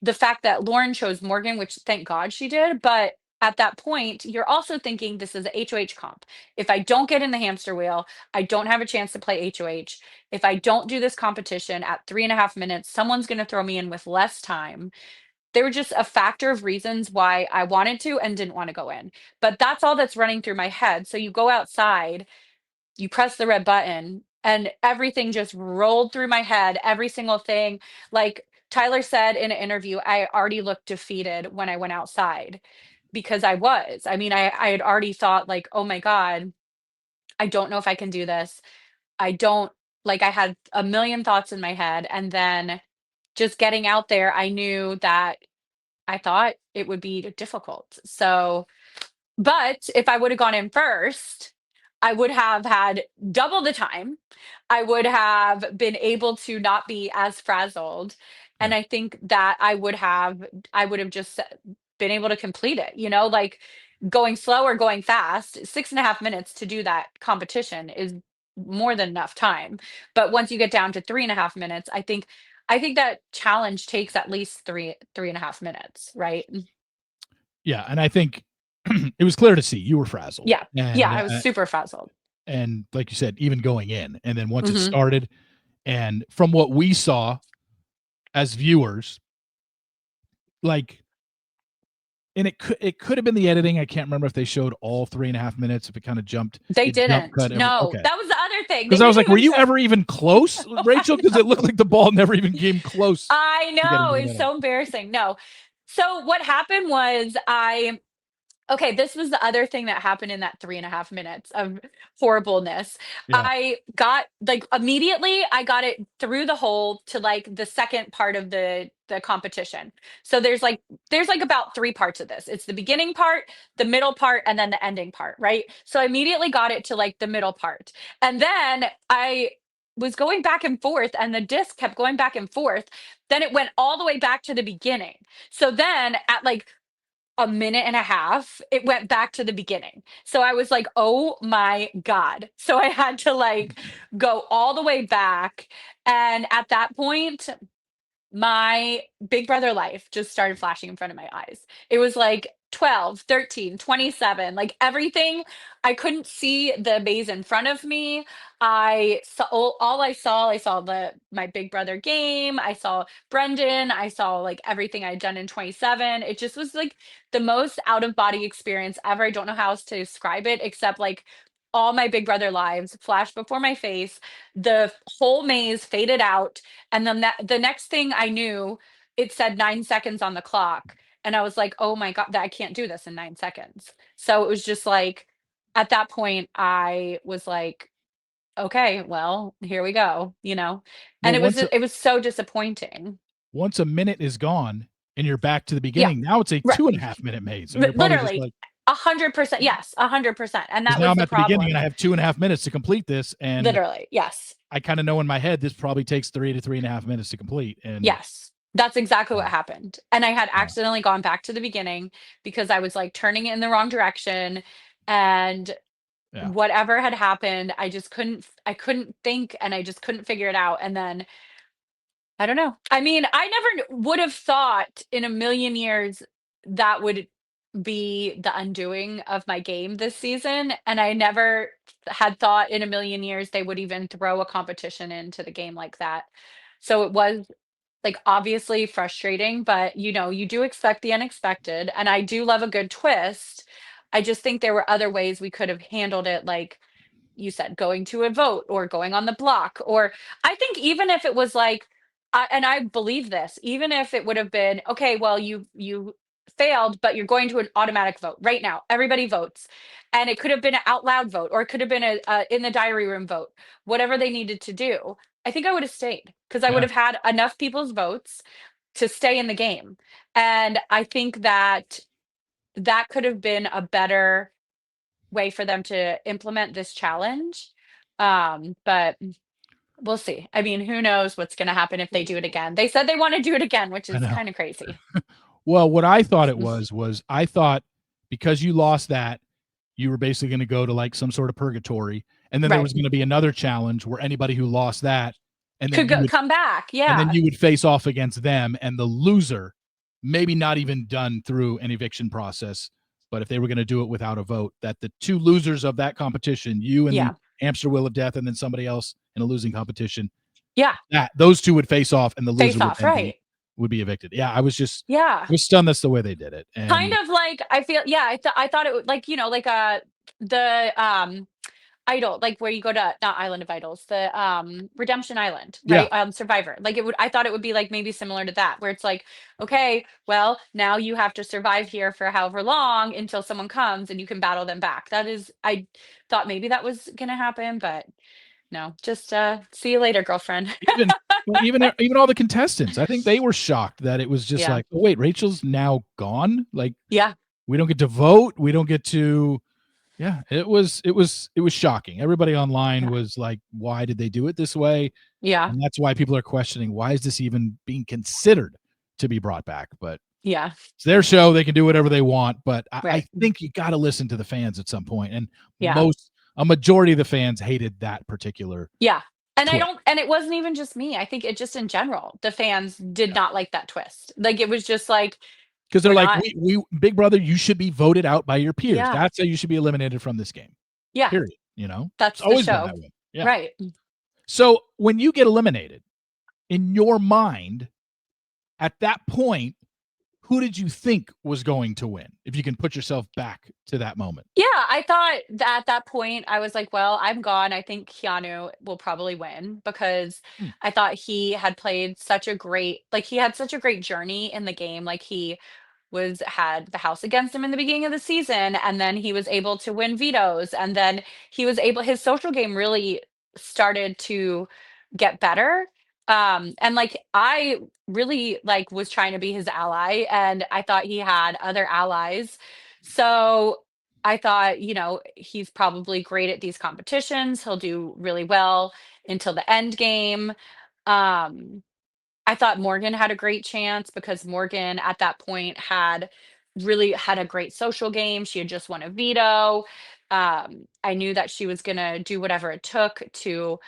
Speaker 2: the fact that Lauren chose Morgan, which thank God she did, but at that point, you're also thinking this is a HOH comp. If I don't get in the hamster wheel, I don't have a chance to play HOH. If I don't do this competition at 3.5 minutes, someone's going to throw me in with less time. There were just a factor of reasons why I wanted to and didn't want to go in. But that's all that's running through my head. So you go outside, you press the red button, and everything just rolled through my head, every single thing. Like Tyler said in an interview, I already looked defeated when I went outside because I was. I mean, I had already thought, like, oh my God, I don't know if I can do this. I don't like, I had a million thoughts in my head. And then just getting out there, I knew that I thought it would be difficult. So, but if I would have gone in first, I would have had double the time. I would have been able to not be as frazzled.
Speaker 1: Yeah.
Speaker 2: And I think that I would have just been able to complete it, like going slow or going fast, 6.5 minutes to do that competition is more than enough time. But once you get down to 3.5 minutes, I think that challenge takes at least 3.5 minutes, right?
Speaker 1: Yeah, and I think it was clear to see you were frazzled,
Speaker 2: Yeah. Yeah, I was super frazzled.
Speaker 1: and like you said, even going in, and then once it
Speaker 2: Mhm.
Speaker 1: started, and from what we saw as viewers, like, and it could have been the editing. I can't remember if they showed all 3.5 minutes, if it kind of jumped,
Speaker 2: They
Speaker 1: it jump
Speaker 2: didn't.
Speaker 1: cut every
Speaker 2: No,
Speaker 1: okay.
Speaker 2: that was the other thing. They
Speaker 1: Because I was
Speaker 2: didn't
Speaker 1: like, were
Speaker 2: even
Speaker 1: you
Speaker 2: show.
Speaker 1: ever even close,
Speaker 2: No,
Speaker 1: Rachel?
Speaker 2: I
Speaker 1: Because it looked
Speaker 2: know.
Speaker 1: like the ball never even came close
Speaker 2: I
Speaker 1: to getting
Speaker 2: know,
Speaker 1: to the
Speaker 2: it's
Speaker 1: middle.
Speaker 2: so embarrassing. No. So what happened was okay, this was the other thing that happened in that 3.5 minutes of horribleness.
Speaker 1: Yeah,
Speaker 2: I got like immediately I got it through the hole to like the second part of the competition. So there's like about three parts of this. It's the beginning part, the middle part, and then the ending part, right? So I immediately got it to like the middle part. And then I was going back and forth and the disc kept going back and forth. Then it went all the way back to the beginning. So then at like a minute and a half, it went back to the beginning. So I was like, "Oh my God." So I had to like go all the way back. And at that point, my Big Brother life just started flashing in front of my eyes. It was like 12, 13, 27, like everything. I couldn't see the maze in front of me. I saw all I saw the my Big Brother game. I saw Brendan. I saw like everything I'd done in 27. It just was like the most out of body experience ever. I don't know how else to describe it except like all my Big Brother lives flashed before my face. The whole maze faded out and then the next thing I knew, it said 9 seconds on the clock. And I was like, oh my God, that I can't do this in 9 seconds. So it was just like, at that point, I was like, okay, well, here we go. And
Speaker 1: well,
Speaker 2: it was so disappointing.
Speaker 1: once a minute is gone and you're back to the
Speaker 2: Yeah,
Speaker 1: beginning, now it's a
Speaker 2: right.
Speaker 1: 2.5 minute maze, and you're probably just
Speaker 2: Literally,
Speaker 1: like,
Speaker 2: 100%. Yes, 100%. And
Speaker 1: because
Speaker 2: that
Speaker 1: now
Speaker 2: was
Speaker 1: I'm
Speaker 2: the
Speaker 1: at the beginning and
Speaker 2: problem.
Speaker 1: I have 2.5 minutes to complete this, and
Speaker 2: Literally, yes.
Speaker 1: I kind of know in my head this probably takes 3 to 3.5 minutes to complete, and
Speaker 2: Yes, that's exactly what
Speaker 1: uh,
Speaker 2: happened, and I had
Speaker 1: uh,
Speaker 2: accidentally gone back to the beginning because I was, like, turning it in the wrong direction, and
Speaker 1: yeah,
Speaker 2: whatever had happened, I couldn't think, and I just couldn't figure it out, and then I don't know. I mean, I never would have thought in a million years that would be the undoing of my game this season, and I never had thought in a million years they would even throw a competition into the game like that. So it was like, obviously frustrating, but, you do expect the unexpected, and I do love a good twist. I just think there were other ways we could have handled it, like you said, going to a vote or going on the block, or I think even if it was like and I believe this, even if it would have been, "Okay, well, you failed, but you're going to an automatic vote right now. Everybody votes." And it could have been an out loud vote, or it could have been a in the diary room vote, whatever they needed to do. I think I would have stayed because I would
Speaker 1: yeah.
Speaker 2: have had enough people's votes to stay in the game. And I think that that could have been a better way for them to implement this challenge. But we'll see. I mean, who knows what's going to happen if they do it again? They said they want to do it again, which
Speaker 1: I
Speaker 2: is
Speaker 1: know.
Speaker 2: kind of crazy.
Speaker 1: Well, what I thought it was I thought because you lost that, you were basically going to go to like some sort of purgatory, and then there
Speaker 2: Right.
Speaker 1: was going to be another challenge where anybody who lost that, and then
Speaker 2: Could
Speaker 1: you
Speaker 2: go,
Speaker 1: would
Speaker 2: come back.
Speaker 1: and then
Speaker 2: Yeah.
Speaker 1: you would face off against them, and the loser maybe not even done through an eviction process, but if they were going to do it without a vote, that the two losers of that competition, you and the
Speaker 2: Yeah.
Speaker 1: hamster wheel of death, and then somebody else in a losing competition,
Speaker 2: Yeah.
Speaker 1: that those two would face off, and the loser
Speaker 2: Face off, right.
Speaker 1: would be evicted. Yeah, I was just
Speaker 2: Yeah.
Speaker 1: I was stunned that's the way they did it,
Speaker 2: Kind
Speaker 1: and
Speaker 2: of like I feel yeah, I thought it would like, like, the, Idol, like, where you go to not Island of Idols, the, Redemption Island,
Speaker 1: yeah,
Speaker 2: right? Survivor. Like, I thought it would be, like, maybe similar to that, where it's like, "Okay, well, now you have to survive here for however long until someone comes and you can battle them back." That is I thought maybe that was gonna happen, but no, just, "See you later, girlfriend."
Speaker 1: even even all the contestants, I think they were shocked that it was just
Speaker 2: Yeah.
Speaker 1: like, "Oh, wait, Rachel's now gone? Like,
Speaker 2: Yeah.
Speaker 1: we don't get to vote, we don't get to." Yeah, it was shocking. Everybody online
Speaker 2: Yeah.
Speaker 1: was like, "Why did they do it this way?"
Speaker 2: Yeah.
Speaker 1: And that's why people are questioning, why is this even being considered to be brought back? But
Speaker 2: Yeah.
Speaker 1: it's their show, they can do whatever they want, but I
Speaker 2: Right.
Speaker 1: think you gotta listen to the fans at some point, and
Speaker 2: Yeah.
Speaker 1: a majority of the fans hated that particular
Speaker 2: Yeah.
Speaker 1: twist.
Speaker 2: And it wasn't even just me, I think it just in general, the fans did
Speaker 1: Yeah,
Speaker 2: not like that twist. Like, it was just like,
Speaker 1: because 'cause they're
Speaker 2: "We're
Speaker 1: like,
Speaker 2: not."
Speaker 1: We Big Brother, you should be voted out by your peers.
Speaker 2: Yeah.
Speaker 1: That's how you should be eliminated from this game,
Speaker 2: Yeah.
Speaker 1: period," you know? It's
Speaker 2: That's the
Speaker 1: always been
Speaker 2: show.
Speaker 1: that way. Yeah.
Speaker 2: Right.
Speaker 1: So, when you get eliminated, in your mind, at that point, who did you think was going to win? If you can put yourself back to that moment.
Speaker 2: Yeah, I thought that at that point, I was like, "Well, I'm gone. I think Keanu will probably win," because
Speaker 1: Hmm.
Speaker 2: I thought he had played such a great like, he had such a great journey in the game, like, he had the house against him in the beginning of the season, and then he was able to win vetoes, and then his social game really started to get better, and, like, I really, like, was trying to be his ally, and I thought he had other allies, so I thought, he's probably great at these competitions, he'll do really well until the end game, um I thought Morgan had a great chance because Morgan at that point had a great social game. She had just won a veto. I knew that she was gonna do whatever it took to,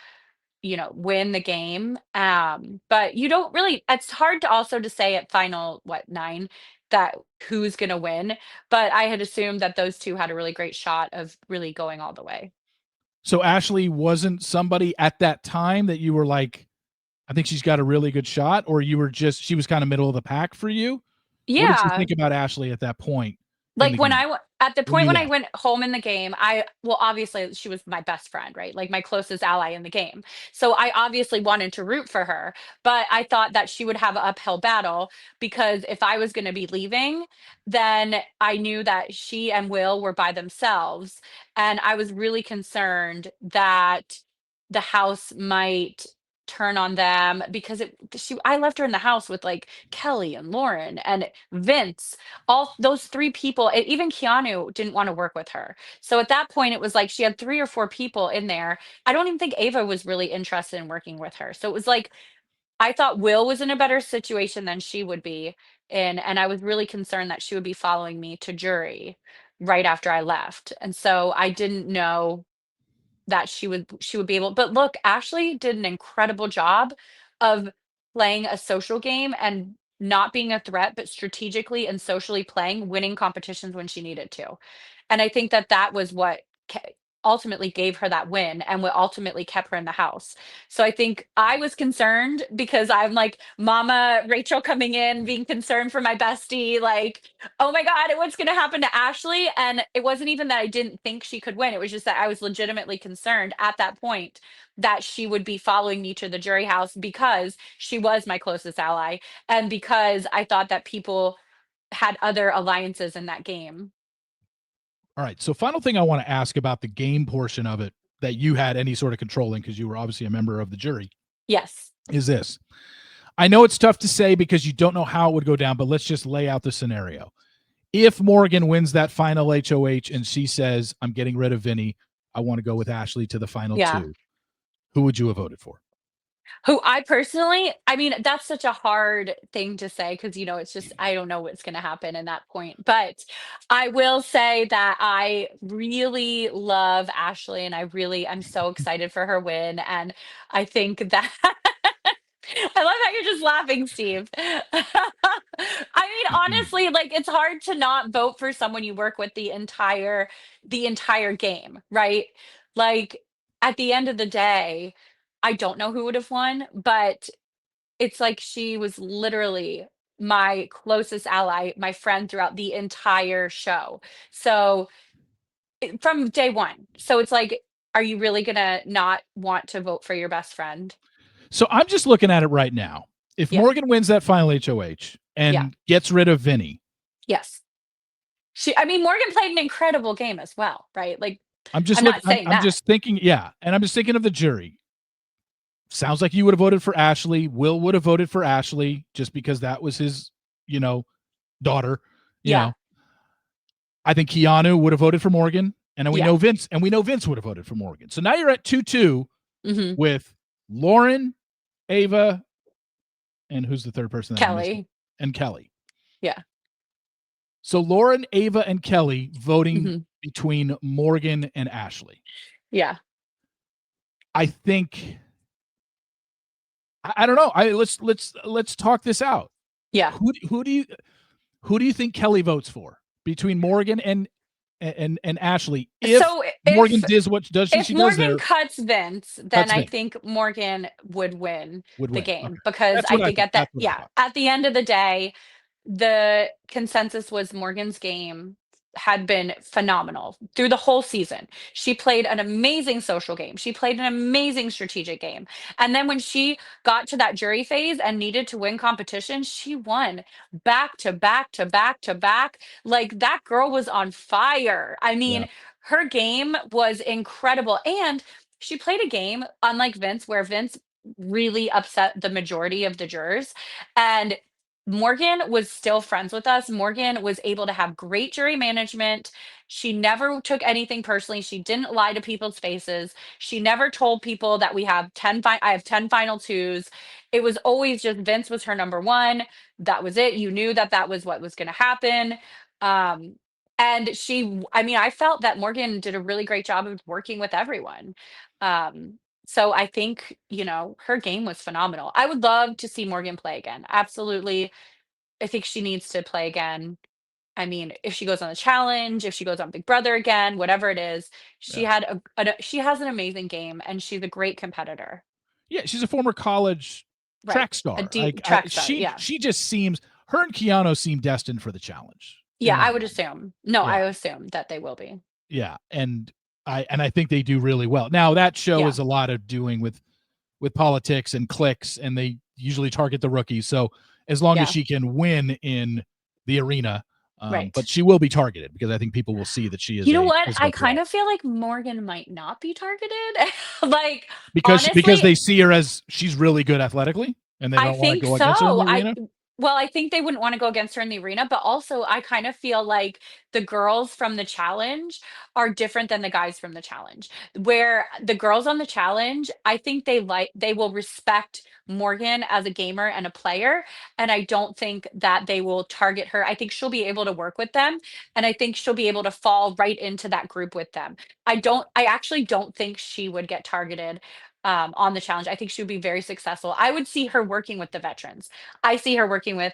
Speaker 2: win the game. But you don't really it's hard to also to say at final, what, 9, that who's gonna win. But I had assumed that those 2 had a really great shot of really going all the way.
Speaker 1: So Ashley wasn't somebody at that time that you were like, "I think she's got a really good shot," or you were just she was kinda middle of the pack for you? What did you
Speaker 2: Yeah.
Speaker 1: think about Ashley at that point in
Speaker 2: Like,
Speaker 1: the game
Speaker 2: at the
Speaker 1: when
Speaker 2: point
Speaker 1: you
Speaker 2: when I
Speaker 1: left?
Speaker 2: went home in the game, obviously, she was my best friend, right? Like, my closest ally in the game. So, I obviously wanted to root for her, but I thought that she would have an uphill battle because if I was gonna be leaving, then I knew that she and Will were by themselves, and I was really concerned that the house might turn on them because I left her in the house with, like, Kelly and Lauren and Vince, all those 3 people, and even Keanu didn't wanna work with her. So at that point, it was like she had 3 or 4 people in there. I don't even think Ava was really interested in working with her. So it was like, I thought Will was in a better situation than she would be in, and I was really concerned that she would be following me to jury right after I left. And so I didn't know that she would be able but look, Ashley did an incredible job of playing a social game and not being a threat, but strategically and socially playing, winning competitions when she needed to. And I think that that was what ultimately gave her that win and what ultimately kept her in the house. So I think I was concerned because I'm like Mama Rachel coming in, being concerned for my bestie, like, oh my God, what's going to happen to Ashley? And it wasn't even that I didn't think she could win. It was just that I was legitimately concerned at that point that she would be following me to the jury house because she was my closest ally and because I thought that people had other alliances in that game.
Speaker 1: Alright, so final thing I wanna ask about the game portion of it that you had any sort of control in because you were obviously a member of the jury,
Speaker 2: Yes.
Speaker 1: is this. I know it's tough to say because you don't know how it would go down, but let's just lay out the scenario. If Morgan wins that final HOH and she says, "I'm getting rid of Vinny, I wanna go with Ashley to the final
Speaker 2: Yeah.
Speaker 1: 2," who would you have voted for?
Speaker 2: Who I personally I mean, that's such a hard thing to say because it's just I don't know what's gonna happen in that point, but I will say that I really love Ashley, and I'm so excited for her win, and I think that I love how you're just laughing, Steve. I mean, honestly, like it's hard to not vote for someone you work with the entire game, right? Like at the end of the day, I don't know who would have won, but it's like she was literally my closest ally, my friend throughout the entire show. So from day one. So it's like, are you really gonna not want to vote for your best friend?
Speaker 1: So I'm just looking at it right now. If
Speaker 2: Yeah.
Speaker 1: Morgan wins that final HOH
Speaker 2: Yeah.
Speaker 1: and gets rid of Vinny,
Speaker 2: Yes. I mean, Morgan played an incredible game as well, right? Like,
Speaker 1: I'm just
Speaker 2: I'm
Speaker 1: looking.
Speaker 2: not saying
Speaker 1: I'm
Speaker 2: that.
Speaker 1: just thinking. Yeah, and I'm just thinking of the jury. Sounds like you would have voted for Ashley. Will would have voted for Ashley just because that was his, you know, daughter. You
Speaker 2: Yeah.
Speaker 1: know, I think Keanu would have voted for Morgan, and then we
Speaker 2: Yeah.
Speaker 1: know Vince, would have voted for Morgan. So now you're at 2-2
Speaker 2: Hmm.
Speaker 1: with Lauren, Ava, and who's the third person that I'm missing?
Speaker 2: Kelly.
Speaker 1: And Kelly.
Speaker 2: Yeah.
Speaker 1: So Lauren, Ava, and Kelly voting
Speaker 2: Hmm.
Speaker 1: between Morgan and Ashley.
Speaker 2: Yeah.
Speaker 1: I think I don't know. Let's talk this out.
Speaker 2: Yeah.
Speaker 1: Who do you think Kelly votes for between Morgan and Ashley? If
Speaker 2: So
Speaker 1: Morgan does what
Speaker 2: if
Speaker 1: she does
Speaker 2: Morgan
Speaker 1: there,
Speaker 2: cuts Vince, then
Speaker 1: cuts
Speaker 2: I
Speaker 1: Vince
Speaker 2: think Morgan would win
Speaker 1: would
Speaker 2: the
Speaker 1: win. Okay,
Speaker 2: game because
Speaker 1: that's
Speaker 2: I
Speaker 1: what I
Speaker 2: think
Speaker 1: thought. That's what I thought.
Speaker 2: at the end of the day, the consensus was Morgan's game had been phenomenal through the whole season. She played an amazing social game. She played an amazing strategic game. And then when she got to that jury phase and needed to win competition, she won back to back to back to back. Like that girl was on fire. I
Speaker 1: Yeah,
Speaker 2: mean, her game was incredible. And she played a game, unlike Vince, where Vince really upset the majority of the jurors. And Morgan was still friends with us. Morgan was able to have great jury management. She never took anything personally. She didn't lie to people's faces. She never told people that I have 10 final twos. It was always just Vince was her number one. That was it. You knew that that was what was going to happen. Um, and I mean, I felt that Morgan did a really great job of working with everyone. So I think, her game was phenomenal. I would love to see Morgan play again. Absolutely. I think she needs to play again. I mean, if she goes on the challenge, if she goes on Big Brother again, whatever it is,
Speaker 1: yeah,
Speaker 2: she has an amazing game and she's a great competitor.
Speaker 1: yeah. She's a former college
Speaker 2: Right.
Speaker 1: track
Speaker 2: A
Speaker 1: star.
Speaker 2: deep track star.
Speaker 1: She
Speaker 2: Yeah.
Speaker 1: just seems her and Keanu seem destined for the challenge in
Speaker 2: Yeah,
Speaker 1: my
Speaker 2: I would
Speaker 1: mind.
Speaker 2: assume. No,
Speaker 1: Yeah,
Speaker 2: I assume that they will be.
Speaker 1: yeah, and I think they do really well. Now that show
Speaker 2: Yeah.
Speaker 1: is a lot of doing with politics and clicks, and they usually target the rookies. So as long as
Speaker 2: Yeah.
Speaker 1: she can win in the arena, but
Speaker 2: Right.
Speaker 1: she will be targeted because I think people will see that she
Speaker 2: You
Speaker 1: is
Speaker 2: know
Speaker 1: a
Speaker 2: what? I kind
Speaker 1: threat
Speaker 2: of feel like Morgan might not be targeted. Like,
Speaker 1: because
Speaker 2: honestly,
Speaker 1: they see her as she's really good athletically, and they
Speaker 2: I
Speaker 1: don't want to
Speaker 2: think
Speaker 1: go against her in the
Speaker 2: so.
Speaker 1: arena.
Speaker 2: I think they wouldn't wanna go against her in the arena, but also I kind of feel like the girls from the challenge are different than the guys from the challenge. Where the girls on the challenge, I think they will respect Morgan as a gamer and a player, and I don't think that they will target her. I think she'll be able to work with them, and I think she'll be able to fall right into that group with them. I actually don't think she would get targeted on the challenge. I think she would be very successful. I would see her working with the veterans. I see her working with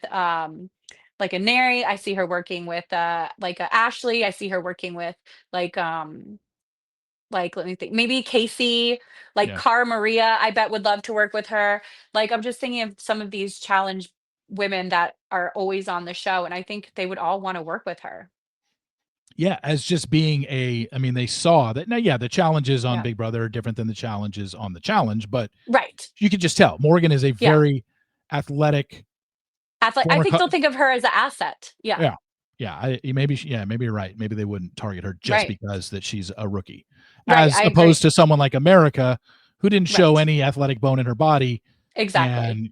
Speaker 2: like a Neri. I see her working with like a Ashley. I see her working with like let me think, maybe Casey, like
Speaker 1: Yeah.
Speaker 2: Cara Maria, I bet would love to work with her. Like I'm just thinking of some of these challenge women that are always on the show, and I think they would all want to work with her.
Speaker 1: Yeah, as just being I mean, they saw that now, yeah, the challenges on
Speaker 2: Yeah.
Speaker 1: Big Brother are different than the challenges on the challenge, but
Speaker 2: Right.
Speaker 1: you could just tell Morgan is a
Speaker 2: Yeah.
Speaker 1: very athletic
Speaker 2: I
Speaker 1: former
Speaker 2: think they'll think of her as an asset. Yeah.
Speaker 1: yeah. Yeah, maybe you're right. Maybe they wouldn't target her just
Speaker 2: Right.
Speaker 1: because that she's a rookie,
Speaker 2: Right.
Speaker 1: as
Speaker 2: I
Speaker 1: opposed
Speaker 2: agree.
Speaker 1: to someone like America who didn't show
Speaker 2: Right.
Speaker 1: any athletic bone in her body,
Speaker 2: Exactly.
Speaker 1: and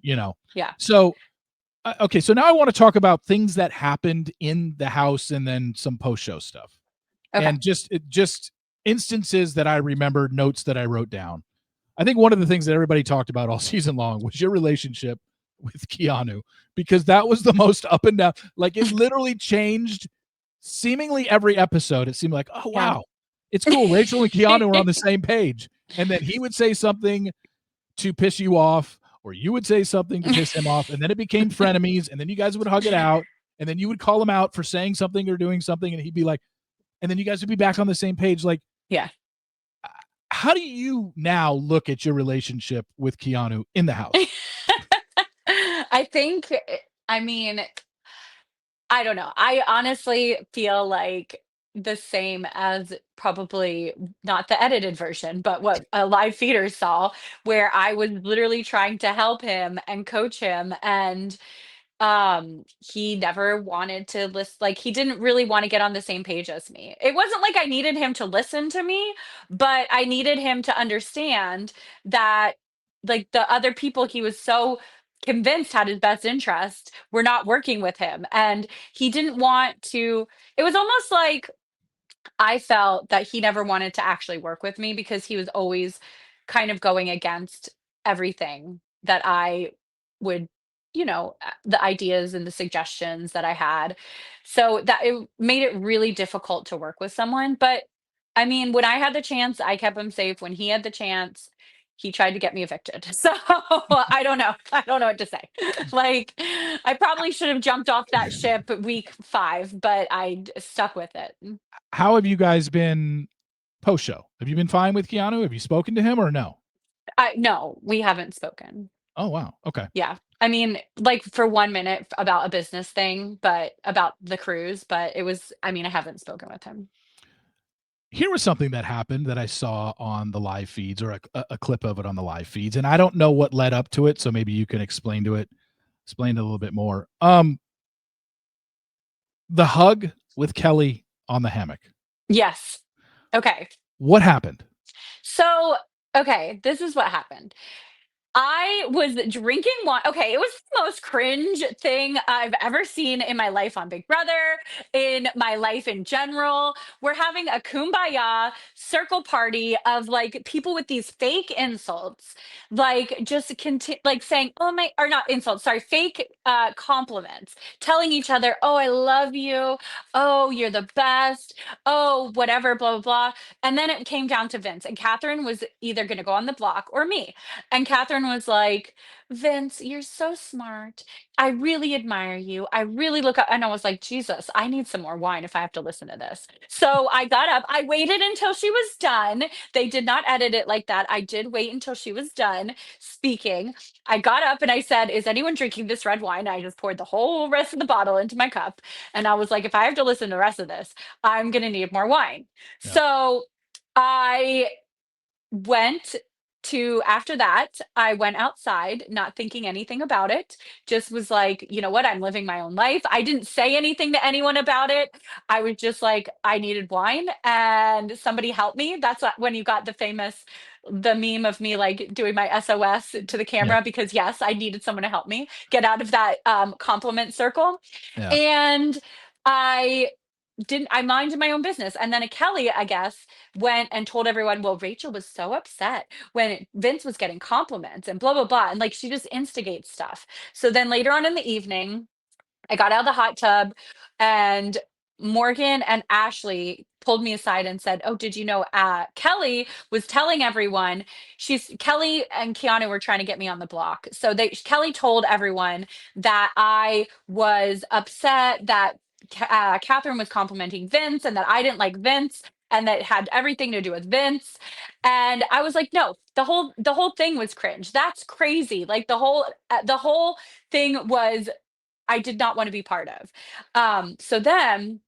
Speaker 2: Yeah.
Speaker 1: so okay. So now I want to talk about things that happened in the house, and then some post show stuff,
Speaker 2: Okay.
Speaker 1: and just instances that I remembered, notes that I wrote down. I think one of the things that everybody talked about all season long was your relationship with Keanu, because that was the most up and down. Like it literally changed seemingly every episode. It seemed like, oh
Speaker 2: Yeah.
Speaker 1: wow, it's cool. Rachel and Keanu are on the same page, and then he would say something to piss you off, or you would say something to piss him off, and then it became frenemies, and then you guys would hug it out, and then you would call him out for saying something or doing something, and he'd be like, and then you guys would be back on the same page. Like,
Speaker 2: Yeah.
Speaker 1: how do you now look at your relationship with Keanu in the house?
Speaker 2: I think, I mean, I don't know. I honestly feel like the same as probably not the edited version, but what a live feeder saw, where I was literally trying to help him and coach him, and he never wanted to listen. Like, he didn't really want to get on the same page as me. It wasn't like I needed him to listen to me, but I needed him to understand that, like, the other people he was so convinced had his best interest were not working with him, and he didn't want to. It was almost like I felt that he never wanted to actually work with me because he was always kind of going against everything that I would, the ideas and the suggestions that I had. So that it made it really difficult to work with someone. But I mean, when I had the chance, I kept him safe. When he had the chance, he tried to get me evicted. So I don't know. I don't know what to say. Like, I probably should have jumped off that ship at week 5, but stuck with it.
Speaker 1: How have you guys been post show? Have you been fine with Keanu? Have you spoken to him or no?
Speaker 2: No, we haven't spoken.
Speaker 1: Oh wow. Okay.
Speaker 2: Yeah. I mean, like, for 1 minute about a business thing, but about the cruise, but I mean, I haven't spoken with him.
Speaker 1: Here was something that happened that I saw on the live feeds, or a clip of it on the live feeds, and I don't know what led up to it, so maybe you can explain it a little bit more. The hug with Kelly on the hammock.
Speaker 2: Yes. Okay.
Speaker 1: What happened?
Speaker 2: So, okay, this is what happened. I was drinking wine. Okay, it was the most cringe thing I've ever seen in my life on Big Brother, in my life in general. We're having a kumbaya circle party of, like, people with these fake insults, like, just like saying, "Oh my," or not insults, sorry, fake compliments, telling each other, "Oh, I love you. Oh, you're the best. Oh, whatever, blah blah blah." And then it came down to Vince, and Catherine was either going to go on the block or me. And Catherine was like, "Vince, you're so smart. I really admire you. I really look up." And I was like, Jesus, I need some more wine if I have to listen to this. So I got up. I waited until she was done. They did not edit it like that. I did wait until she was done speaking. I got up and I said, "Is anyone drinking this red wine?" I just poured the whole rest of the bottle into my cup. And I was like, if I have to listen to the rest of this, I'm going to need more wine.
Speaker 1: Yeah.
Speaker 2: So I went after that, I went outside, not thinking anything about it. Just was like, you know what? I'm living my own life. I didn't say anything to anyone about it. I was just like, I needed wine and somebody helped me. That's when you got the meme of me, like, doing my SOS to the
Speaker 1: Yeah.
Speaker 2: camera, because yes, I needed someone to help me get out of that compliment circle.
Speaker 1: Yeah.
Speaker 2: And I I minded my own business. And then Kelly, I guess, went and told everyone, well, Rachel was so upset when Vince was getting compliments and blah, blah, blah. And, like, she just instigates stuff. So then later on in the evening, I got out of the hot tub, and Morgan and Ashley pulled me aside and said, "Oh, did you know Kelly was telling everyone, she's Kelly and Keanu were trying to get me on the block." So Kelly told everyone that I was upset that Catherine was complimenting Vince and that I didn't like Vince and that it had everything to do with Vince. And I was like, "No, the whole thing was cringe. That's crazy. Like, the whole thing was, I did not want to be part of." So then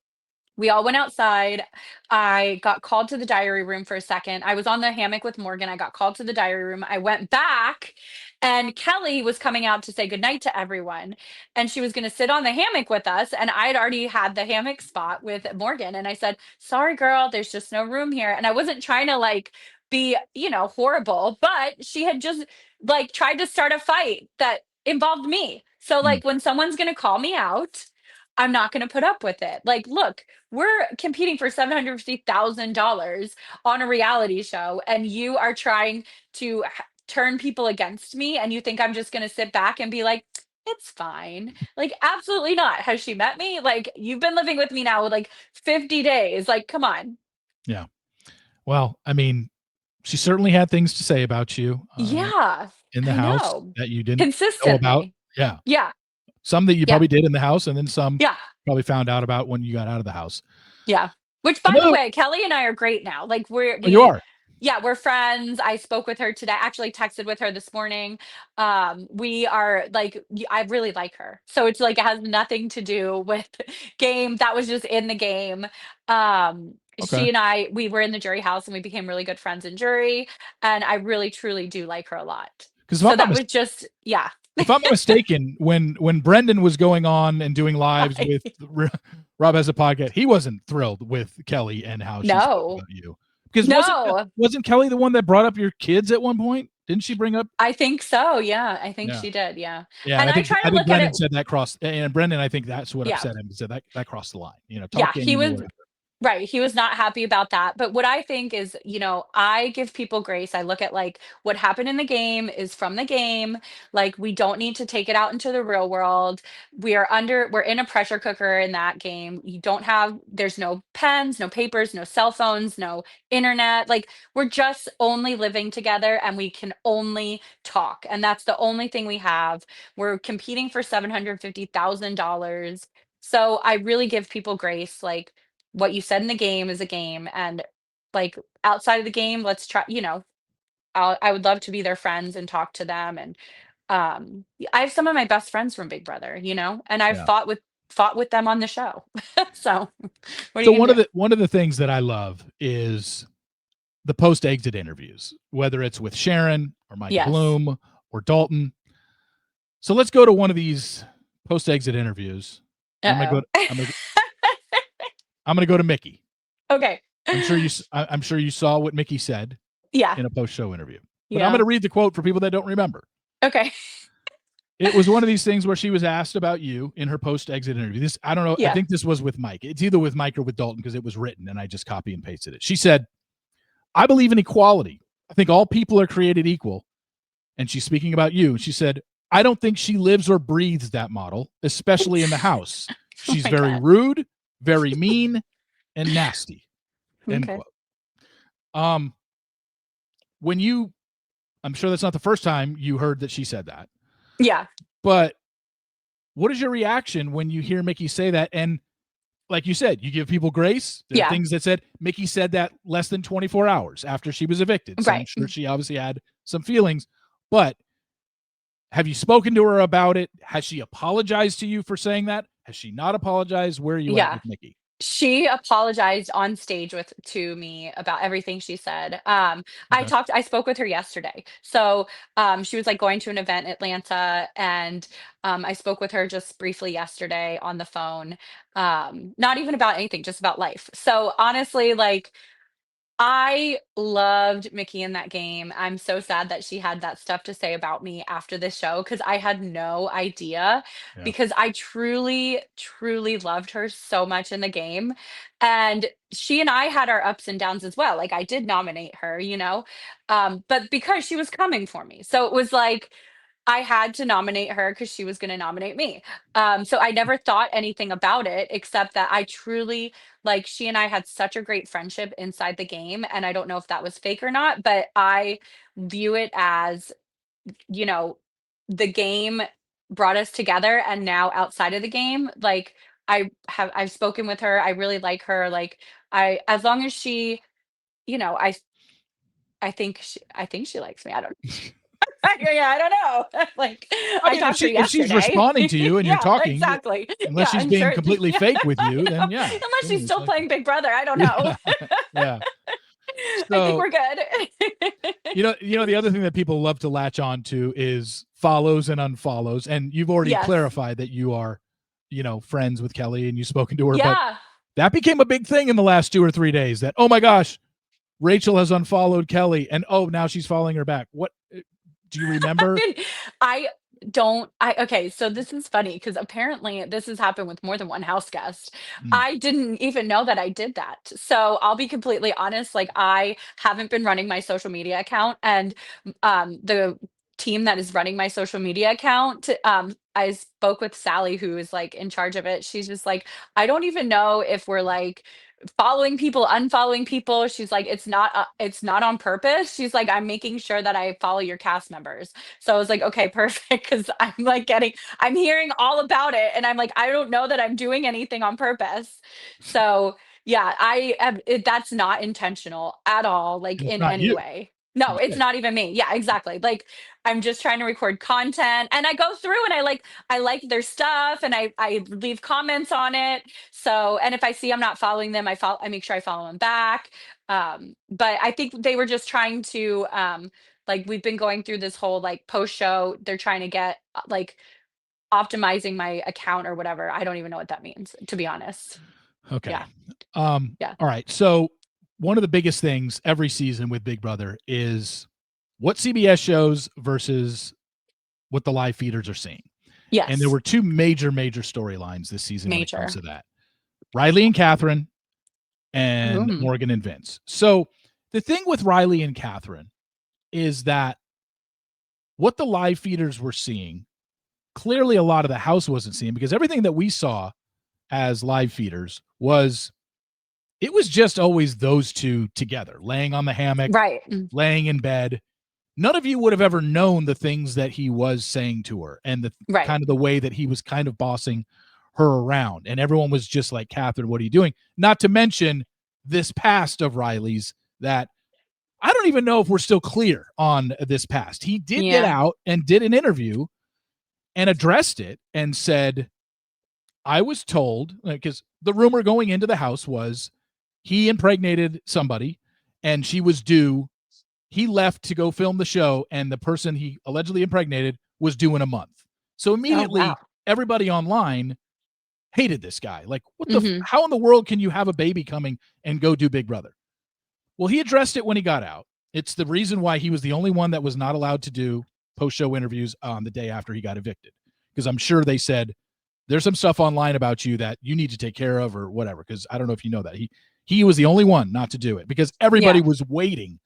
Speaker 2: we all went outside. I got called to the diary room for a second. I was on the hammock with Morgan. I got called to the diary room. I went back, and Kelly was coming out to say goodnight to everyone. And she was going to sit on the hammock with us. And I had already had the hammock spot with Morgan. And I said, "Sorry, girl, there's just no room here." And I wasn't trying to, like, be, horrible, but she had just, like, tried to start a fight that involved me. So,
Speaker 1: Mm.
Speaker 2: like, when someone's going to call me out, I'm not going to put up with it. Like, look, we're competing for $750,000 on a reality show, and you are trying to turn people against me, and you think I'm just going to sit back and be like, "It's fine." Like, absolutely not. Has she met me? Like, you've been living with me now with, like, 50 days. Like, come on.
Speaker 1: Yeah. Well, I mean, She certainly had things to say about you,
Speaker 2: Yeah,
Speaker 1: in the
Speaker 2: I
Speaker 1: house
Speaker 2: know.
Speaker 1: that you didn't know about.
Speaker 2: Consistently.
Speaker 1: Yeah.
Speaker 2: Yeah,
Speaker 1: Some that you
Speaker 2: yeah,
Speaker 1: probably did in the house, and then some
Speaker 2: yeah.
Speaker 1: probably found out about when you got out of the house.
Speaker 2: Yeah. Which, by the
Speaker 1: Another
Speaker 2: way, Kelly and I are great now. Like,
Speaker 1: Oh, you are?
Speaker 2: yeah, we're friends. I spoke with her today. Actually texted with her this morning. We are like, I really like her. So it's like, it has nothing to do with game. That was just in the game.
Speaker 1: Okay.
Speaker 2: She and I, we were in the jury house and we became really good friends in jury. And I really, truly do like her a lot.
Speaker 1: 'Cause
Speaker 2: So that was just, yeah.
Speaker 1: if I'm not mistaken, when Brendan was going on and doing lives with
Speaker 2: I,
Speaker 1: Rob Has a Podcast, he wasn't thrilled with Kelly and how she spoke
Speaker 2: no,
Speaker 1: about you. Because
Speaker 2: no.
Speaker 1: wasn't Kelly the one that brought up your kids at one point? Didn't she bring up
Speaker 2: I think so, yeah, I think
Speaker 1: Yeah.
Speaker 2: she did, yeah,
Speaker 1: Yeah, and
Speaker 2: and
Speaker 1: I
Speaker 2: I
Speaker 1: think
Speaker 2: try
Speaker 1: I
Speaker 2: to
Speaker 1: think
Speaker 2: look at
Speaker 1: Brendan
Speaker 2: it.
Speaker 1: said that crossed and Brendan, I think that's what
Speaker 2: Yeah,
Speaker 1: upset him. He said that crossed the line,
Speaker 2: yeah,
Speaker 1: talking
Speaker 2: he
Speaker 1: or
Speaker 2: was
Speaker 1: whatever.
Speaker 2: right, he was not happy about that, but what I think is, I give people grace. I look at, like, what happened in the game is from the game. Like, we don't need to take it out into the real world. We're in a pressure cooker in that game. There's no pens, no papers, no cell phones, no internet. Like, we're just only living together and we can only talk, and that's the only thing we have. We're competing for $750,000. So I really give people grace. Like, what you said in the game is a game, and, like, outside of the game, let's try, I would love to be their friends and talk to them. And I have some of my best friends from Big Brother, and I've
Speaker 1: Yeah.
Speaker 2: fought with them on the show. So what are
Speaker 1: So
Speaker 2: you gonna do?
Speaker 1: one of the things that I love is the post-exit interviews, whether it's with Sharon or Michael
Speaker 2: Yes.
Speaker 1: Bloom or Dalton. So let's go to one of these post-exit interviews, and
Speaker 2: Uh-oh.
Speaker 1: I'm gonna go to Mickey.
Speaker 2: Okay.
Speaker 1: I'm sure you saw what Mickey said
Speaker 2: Yeah.
Speaker 1: in a post-show interview, but I'm
Speaker 2: Yeah.
Speaker 1: gonna read the quote for people that don't remember.
Speaker 2: Okay.
Speaker 1: It was one of these things where she was asked about you in her post-exit interview. This I don't know. I
Speaker 2: Yeah.
Speaker 1: think this was with Mike. It's either with Mike or with Dalton because it was written, and I just copy and pasted it. She said, "I believe in equality. I think all people are created equal." And she's speaking about you. She said, "I don't think she lives or breathes that model, especially in the house.
Speaker 2: Oh
Speaker 1: She's
Speaker 2: my
Speaker 1: very
Speaker 2: god.
Speaker 1: rude, very mean, and nasty." End
Speaker 2: Okay.
Speaker 1: quote. Um, when you, I'm sure that's not the first time you heard that she said that,
Speaker 2: Yeah.
Speaker 1: but what is your reaction when you hear Mickey say that? And like you said, you give people grace. There are
Speaker 2: Yeah.
Speaker 1: things that said Mickey said that less than 24 hours after she was evicted. So I'm
Speaker 2: Right.
Speaker 1: sure she obviously had some feelings, but have you spoken to her about it? Has she apologized to you for saying that? Has she not apologized? Where are you at
Speaker 2: Yeah.
Speaker 1: with Mickey?
Speaker 2: She apologized on stage to me about everything she said.
Speaker 1: Okay.
Speaker 2: I spoke with her yesterday. So, she was, like, going to an event in Atlanta, and, I spoke with her just briefly yesterday on the phone, not even about anything, just about life. So, honestly, like, I loved Mickey in that game. I'm so sad that she had that stuff to say about me after the show because I had no idea,
Speaker 1: Yeah.
Speaker 2: because I truly, truly loved her so much in the game. And she and I had our ups and downs as well. Like, I did nominate her, but because she was coming for me. So it was like I had to nominate her because she was going to nominate me. So I never thought anything about it except that I truly, like, she and I had such a great friendship inside the game, and I don't know if that was fake or not, but I view it as, you know, the game brought us together, and now outside of the game, like, I've spoken with her. I really like her. Like, I as long as she, you know, I think she likes me. I don't yeah, I don't know. Like,
Speaker 1: I
Speaker 2: I
Speaker 1: mean,
Speaker 2: talked to her
Speaker 1: if she's
Speaker 2: yesterday.
Speaker 1: responding to you and you're
Speaker 2: Yeah,
Speaker 1: talking,
Speaker 2: exactly.
Speaker 1: unless
Speaker 2: Yeah,
Speaker 1: she's
Speaker 2: I'm
Speaker 1: being
Speaker 2: sure.
Speaker 1: completely
Speaker 2: Yeah,
Speaker 1: fake with
Speaker 2: I
Speaker 1: you, then
Speaker 2: know.
Speaker 1: yeah,
Speaker 2: Unless
Speaker 1: then
Speaker 2: she's
Speaker 1: it's
Speaker 2: still
Speaker 1: like
Speaker 2: playing Big Brother, I don't know.
Speaker 1: yeah, yeah.
Speaker 2: I think
Speaker 1: So
Speaker 2: we're good.
Speaker 1: the other thing that people love to latch on to is follows and unfollows, and you've already
Speaker 2: Yes.
Speaker 1: clarified that you are, friends with Kelly and you've spoken to her, but
Speaker 2: Yeah.
Speaker 1: that became a big thing in the last 2 or 3 days. That oh my gosh, Rachel has unfollowed Kelly, and oh now she's following her back. What do you remember?
Speaker 2: I I okay, so this is funny because apparently this has happened with more than one house guest.
Speaker 1: Mm,
Speaker 2: I didn't even know that I did that. So I'll be completely honest, like, I haven't been running my social media account, and the team that is running my social media account, I spoke with Sally, who is, like, in charge of it. She's just like, I don't even know if we're, like, following people, unfollowing people. She's like, it's not on purpose. She's like, I'm making sure that I follow your cast members. So I was like, okay, perfect. Cause I'm like I'm hearing all about it. And I'm like, I don't know that I'm doing anything on purpose. So yeah, that's not intentional at all, like
Speaker 1: It's
Speaker 2: in
Speaker 1: not
Speaker 2: any
Speaker 1: you.
Speaker 2: way. No, it's
Speaker 1: Okay.
Speaker 2: not even me. Yeah, exactly. Like I'm just trying to record content and I go through and I like their stuff and I leave comments on it. So, and if I see I'm not following them, I make sure I follow them back. But I think they were just trying to like we've been going through this whole like post show. They're trying to get like optimizing my account or whatever. I don't even know what that means, to be honest.
Speaker 1: Okay.
Speaker 2: Yeah. Yeah.
Speaker 1: All right. So one of the biggest things every season with Big Brother is what CBS shows versus what the live feeders are seeing. And there
Speaker 2: Yes.
Speaker 1: were two major storylines this season when it comes
Speaker 2: Major.
Speaker 1: to that. Riley and Catherine and
Speaker 2: Mm,
Speaker 1: Morgan and Vince. So the thing with Riley and Catherine is that what the live feeders were seeing, clearly a lot of the house wasn't seeing, because everything that we saw as live feeders was it was just always those two together, laying on the hammock,
Speaker 2: right.
Speaker 1: laying in bed. None of you would have ever known the things that he was saying to her and the
Speaker 2: Right.
Speaker 1: kind of the way that he was kind of bossing her around. And everyone was just like, Catherine, what are you doing? Not to mention this past of Riley's that I don't even know if we're still clear on this past. He did get
Speaker 2: Yeah.
Speaker 1: out and did an interview and addressed it and said, I was told, because the rumor going into the house was he impregnated somebody and she was due. He left to go film the show, and the person he allegedly impregnated was due in a month. So
Speaker 2: Oh wow.
Speaker 1: immediately, everybody online hated this guy. Like,
Speaker 2: Hmm.
Speaker 1: how in the world can you have a baby coming and go do Big Brother? Well, he addressed it when he got out. It's the reason why he was the only one that was not allowed to do post show interviews on the day after he got evicted. Because I'm sure they said, there's some stuff online about you that you need to take care of or whatever. Because I don't know if you know that. He was the only one not to do it because everybody
Speaker 2: Yeah.
Speaker 1: was waiting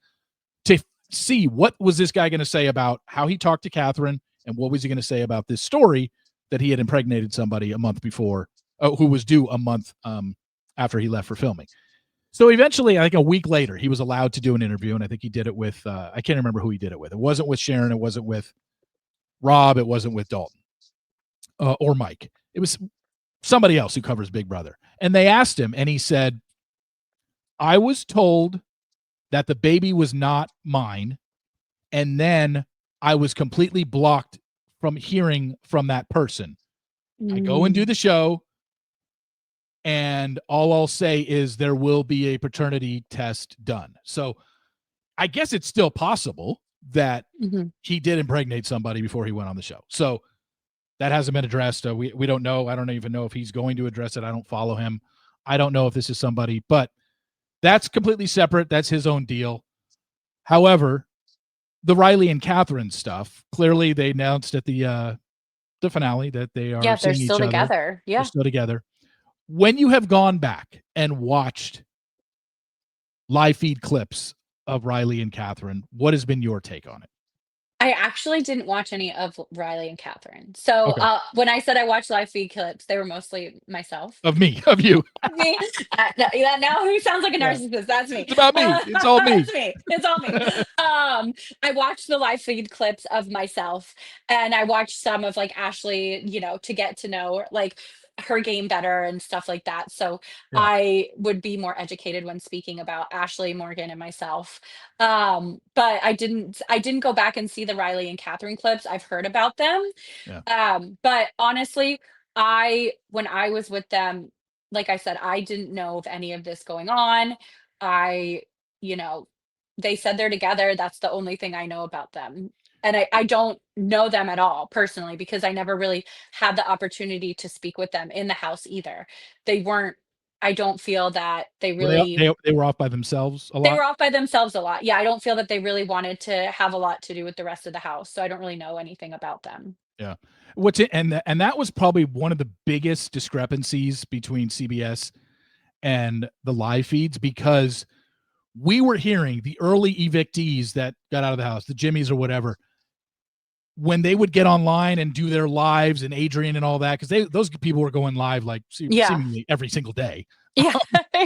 Speaker 1: to see what was this guy going to say about how he talked to Catherine and what was he going to say about this story that he had impregnated somebody a month before, who was due a month after he left for filming. So eventually, like a week later, he was allowed to do an interview, and I think he did it with I can't remember who he did it with. It wasn't with Sharon, it wasn't with Rob, it wasn't with Dalton or Mike. It was somebody else who covers Big Brother. And they asked him, and he said, I was told that the baby was not mine, and then I was completely blocked from hearing from that person. I go and do
Speaker 2: Mm,
Speaker 1: the show, and all I'll say is there will be a paternity test done. So I guess it's still possible that
Speaker 2: mhm.
Speaker 1: he did impregnate somebody before he went on the show. So that hasn't been addressed. We don't know. I don't even know if he's going to address it. I don't follow him. I don't know if this is somebody, but that's completely separate. That's his own deal. However, the Riley and Catherine stuff, clearly they announced at the finale that they are
Speaker 2: Yeah, they're
Speaker 1: seeing
Speaker 2: still
Speaker 1: each other.
Speaker 2: together.
Speaker 1: They're
Speaker 2: Yeah.
Speaker 1: still together. When you have gone back and watched live feed clips of Riley and Catherine, what has been your take on it?
Speaker 2: I actually didn't watch any of Riley and Catherine. So,
Speaker 1: Okay.
Speaker 2: when I said I watched live feed clips, they were mostly myself.
Speaker 1: Of me, of you.
Speaker 2: Me? Yeah, now who sounds like a
Speaker 1: Yeah.
Speaker 2: narcissist? That's me.
Speaker 1: It's about me. It's all me.
Speaker 2: That's me. It's all me. I watched the live feed clips of myself, and I watched some of, like, Ashley, to get to know, like, her game better and stuff like that, so
Speaker 1: Yeah.
Speaker 2: I would be more educated when speaking about Ashley, Morgan, and myself. But I didn't go back and see the Riley and Catherine clips. I've heard about them,
Speaker 1: Yeah.
Speaker 2: but honestly, when I was with them, like I said, I didn't know of any of this going on. I, you know, they said they're together. That's the only thing I know about them. And I don't know them at all personally because I never really had the opportunity to speak with them in the house either. They weren't, I don't feel that they
Speaker 1: Were they
Speaker 2: really,
Speaker 1: they were off by themselves a
Speaker 2: they
Speaker 1: lot?
Speaker 2: were off by themselves a lot. Yeah, I don't feel that they really wanted to have a lot to do with the rest of the house. So I don't really know anything about them.
Speaker 1: Yeah. And that was probably one of the biggest discrepancies between CBS and the live feeds because we were hearing the early evictees that got out of the house, the Jimmies or whatever, when they would get online and do their lives and Adrian and all that, because those people were going live like
Speaker 2: Yeah.
Speaker 1: seemingly every single day.
Speaker 2: Yeah.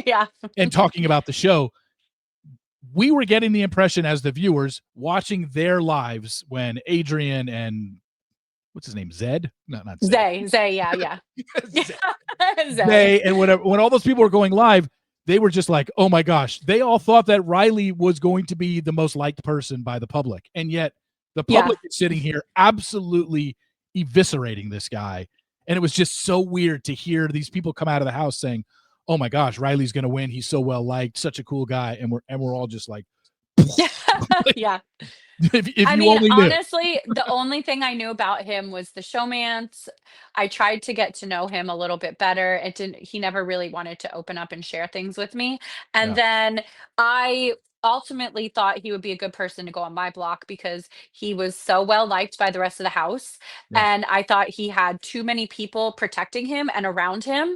Speaker 2: Yeah.
Speaker 1: and talking about the show, we were getting the impression as the viewers watching their lives when Adrian and what's his name? Zed? No, not Zed.
Speaker 2: Zay, yeah, yeah.
Speaker 1: Zed.
Speaker 2: Zay.
Speaker 1: They and whatever, when all those people were going live, they were just like, oh my gosh, they all thought that Reilly was going to be the most liked person by the public. And yet the
Speaker 2: Yeah.
Speaker 1: public is sitting here absolutely eviscerating this guy. And it was just so weird to hear these people come out of the house saying, oh my gosh, Riley's going to win. He's so well liked, such a cool guy. And we're all just like,
Speaker 2: Yeah.
Speaker 1: if
Speaker 2: I
Speaker 1: you
Speaker 2: mean,
Speaker 1: only knew.
Speaker 2: honestly, the only thing I knew about him was the showmance. I tried to get to know him a little bit better. He never really wanted to open up and share things with me. And
Speaker 1: Yeah.
Speaker 2: then I ultimately thought he would be a good person to go on my block because he was so well liked by the rest of the house.
Speaker 1: Yeah.
Speaker 2: And I thought he had too many people protecting him and around him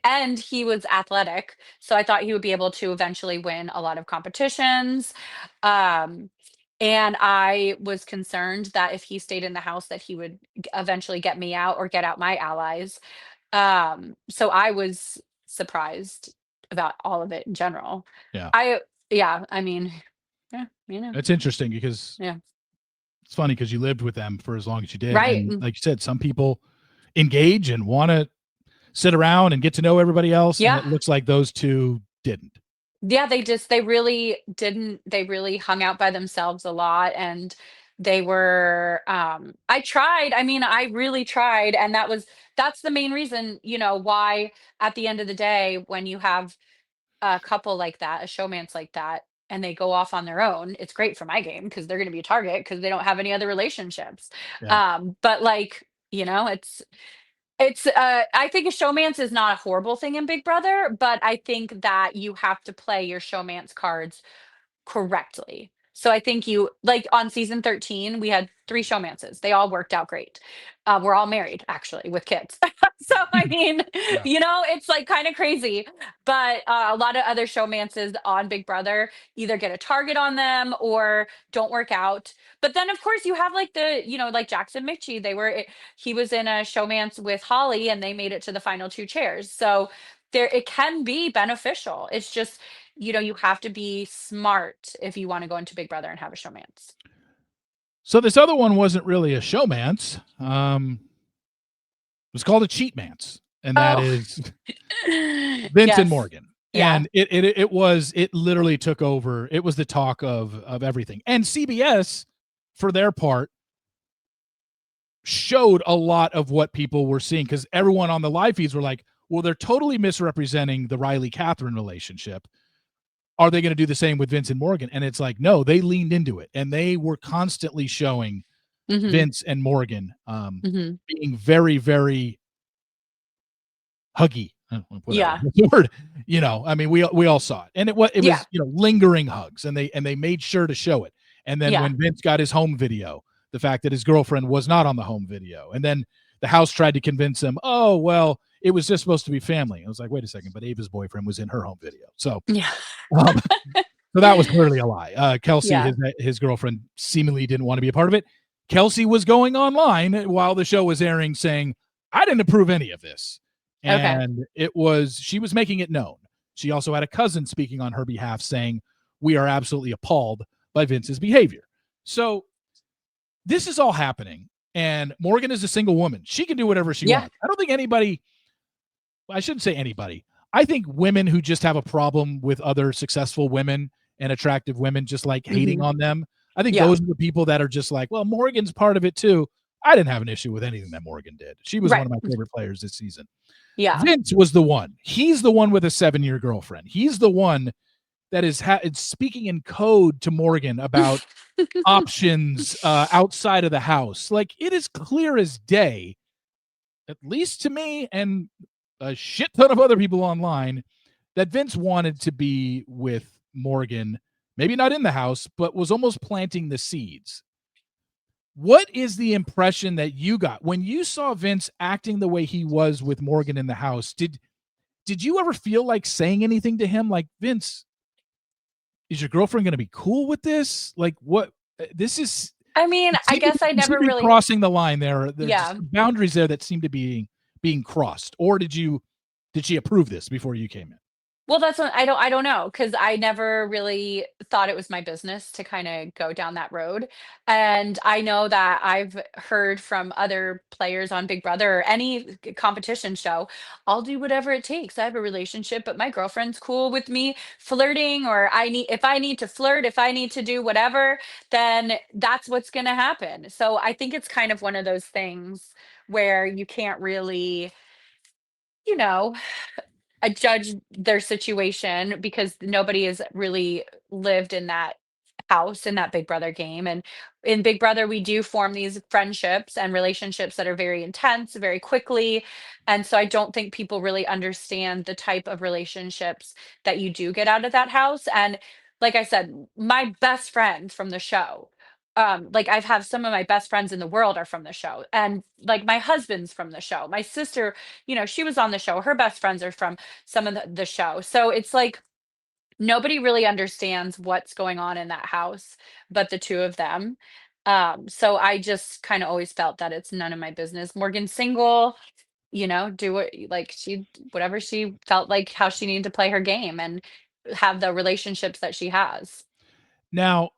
Speaker 2: and he was athletic. So I thought he would be able to eventually win a lot of competitions. Um, and I was concerned that if he stayed in the house that he would eventually get me out or get out my allies. So I was surprised about all of it in general.
Speaker 1: Yeah.
Speaker 2: Yeah, I mean, yeah, you know.
Speaker 1: It's interesting because
Speaker 2: Yeah.
Speaker 1: it's funny because you lived with them for as long as you did.
Speaker 2: Right.
Speaker 1: And like you said, some people engage and want to sit around and get to know everybody else. And
Speaker 2: Yeah.
Speaker 1: it looks like those two didn't.
Speaker 2: Yeah, they really didn't they really hung out by themselves a lot and they were I tried. I mean, I really tried and that's the main reason, why at the end of the day when you have a couple like that, a showmance like that, and they go off on their own, it's great for my game because they're gonna be a target because they don't have any other relationships.
Speaker 1: Yeah.
Speaker 2: But like, I think a showmance is not a horrible thing in Big Brother, but I think that you have to play your showmance cards correctly. So I think you like on season 13, we had 3 showmances. They all worked out great. We're all married actually with kids. So I mean,
Speaker 1: Yeah.
Speaker 2: it's like kind of crazy. But a lot of other showmances on Big Brother either get a target on them or don't work out. But then of course you have like like Jackson Mitchie. He was in a showmance with Holly and they made it to the final 2 chairs. So it can be beneficial. It's just you have to be smart if you wanna go into Big Brother and have a showmance.
Speaker 1: So this other one wasn't really a showmance. It was called a cheatmance, and that
Speaker 2: Oh.
Speaker 1: is Vince and
Speaker 2: Yes.
Speaker 1: Morgan.
Speaker 2: Yeah.
Speaker 1: And it literally took over. It was the talk of everything. And CBS, for their part, showed a lot of what people were seeing because everyone on the live feeds were like, well, they're totally misrepresenting the Riley Catherine relationship. Are they going to do the same with Vince and Morgan? And it's like, no, they leaned into it and they were constantly showing
Speaker 2: Mhm.
Speaker 1: Vince and Morgan
Speaker 2: Mhm.
Speaker 1: being very, very huggy. Whatever
Speaker 2: Yeah.
Speaker 1: the word, I mean, we all saw it, and it was
Speaker 2: Yeah.
Speaker 1: lingering hugs, and they made sure to show it. And then
Speaker 2: Yeah.
Speaker 1: when Vince got his home video, the fact that his girlfriend was not on the home video, and then the house tried to convince him, oh well, it was just supposed to be family. I was like, wait a second, but Ava's boyfriend was in her home video, so
Speaker 2: Yeah.
Speaker 1: um, so that was clearly a lie. Kelsey,
Speaker 2: Yeah.
Speaker 1: his girlfriend, seemingly didn't want to be a part of it. Kelsey was going online while the show was airing saying, I didn't approve any of this.
Speaker 2: Okay.
Speaker 1: And she was making it known. She also had a cousin speaking on her behalf saying, we are absolutely appalled by Vince's behavior. So this is all happening. And Morgan is a single woman. She can do whatever she
Speaker 2: Yeah.
Speaker 1: wants. I don't think I shouldn't say anybody. I think women who just have a problem with other successful women and attractive women just like hating
Speaker 2: Mhm.
Speaker 1: on them. I think
Speaker 2: Yeah.
Speaker 1: those are the people that are just like, well, Morgan's part of it too. I didn't have an issue with anything that Morgan did. She was one
Speaker 2: Right.
Speaker 1: of my favorite players this season.
Speaker 2: Yeah.
Speaker 1: Vince was the one. He's the one with a 7-year girlfriend. He's the one that is speaking in code to Morgan about options outside of the house. Like it is clear as day, at least to me and a shit ton of other people online, that Vince wanted to be with Morgan, maybe not in the house, but was almost planting the seeds. What is the impression that you got when you saw Vince acting the way he was with Morgan in the house? Did you ever feel like saying anything to him like, Vince, is your girlfriend going to be cool with this? Like what this is
Speaker 2: I mean, I guess I
Speaker 1: you seem
Speaker 2: never
Speaker 1: to be
Speaker 2: really
Speaker 1: crossing the line there. There's just
Speaker 2: yeah.
Speaker 1: boundaries there that seem to be being crossed. Or did she approve this before you came in?
Speaker 2: Well, that's what I don't know, because I never really thought it was my business to kinda go down that road, and I know that I've heard from other players on Big Brother or any competition show, "I'll do whatever it takes. I have a relationship, but my girlfriend's cool with me flirting, or I need to flirt, if I need to do whatever, then that's what's gonna happen." So I think it's kind of one of those things where you can't really, you know, judge their situation because nobody has really lived in that house in that Big Brother game. And in Big Brother, we do form these friendships and relationships that are very intense, very quickly. And so I don't think people really understand the type of relationships that you do get out of that house. And like I said, my best friend from the show. Like I've have some of my best friends in the world are from the show, and like my husband's from the show. My sister, she was on the show. Her best friends are from some of the show. So it's like nobody really understands what's going on in that house but the two of them. So I just kind of always felt that it's none of my business. Morgan's single, do what like she whatever she felt like how she needed to play her game and have the relationships that she has.
Speaker 1: Now,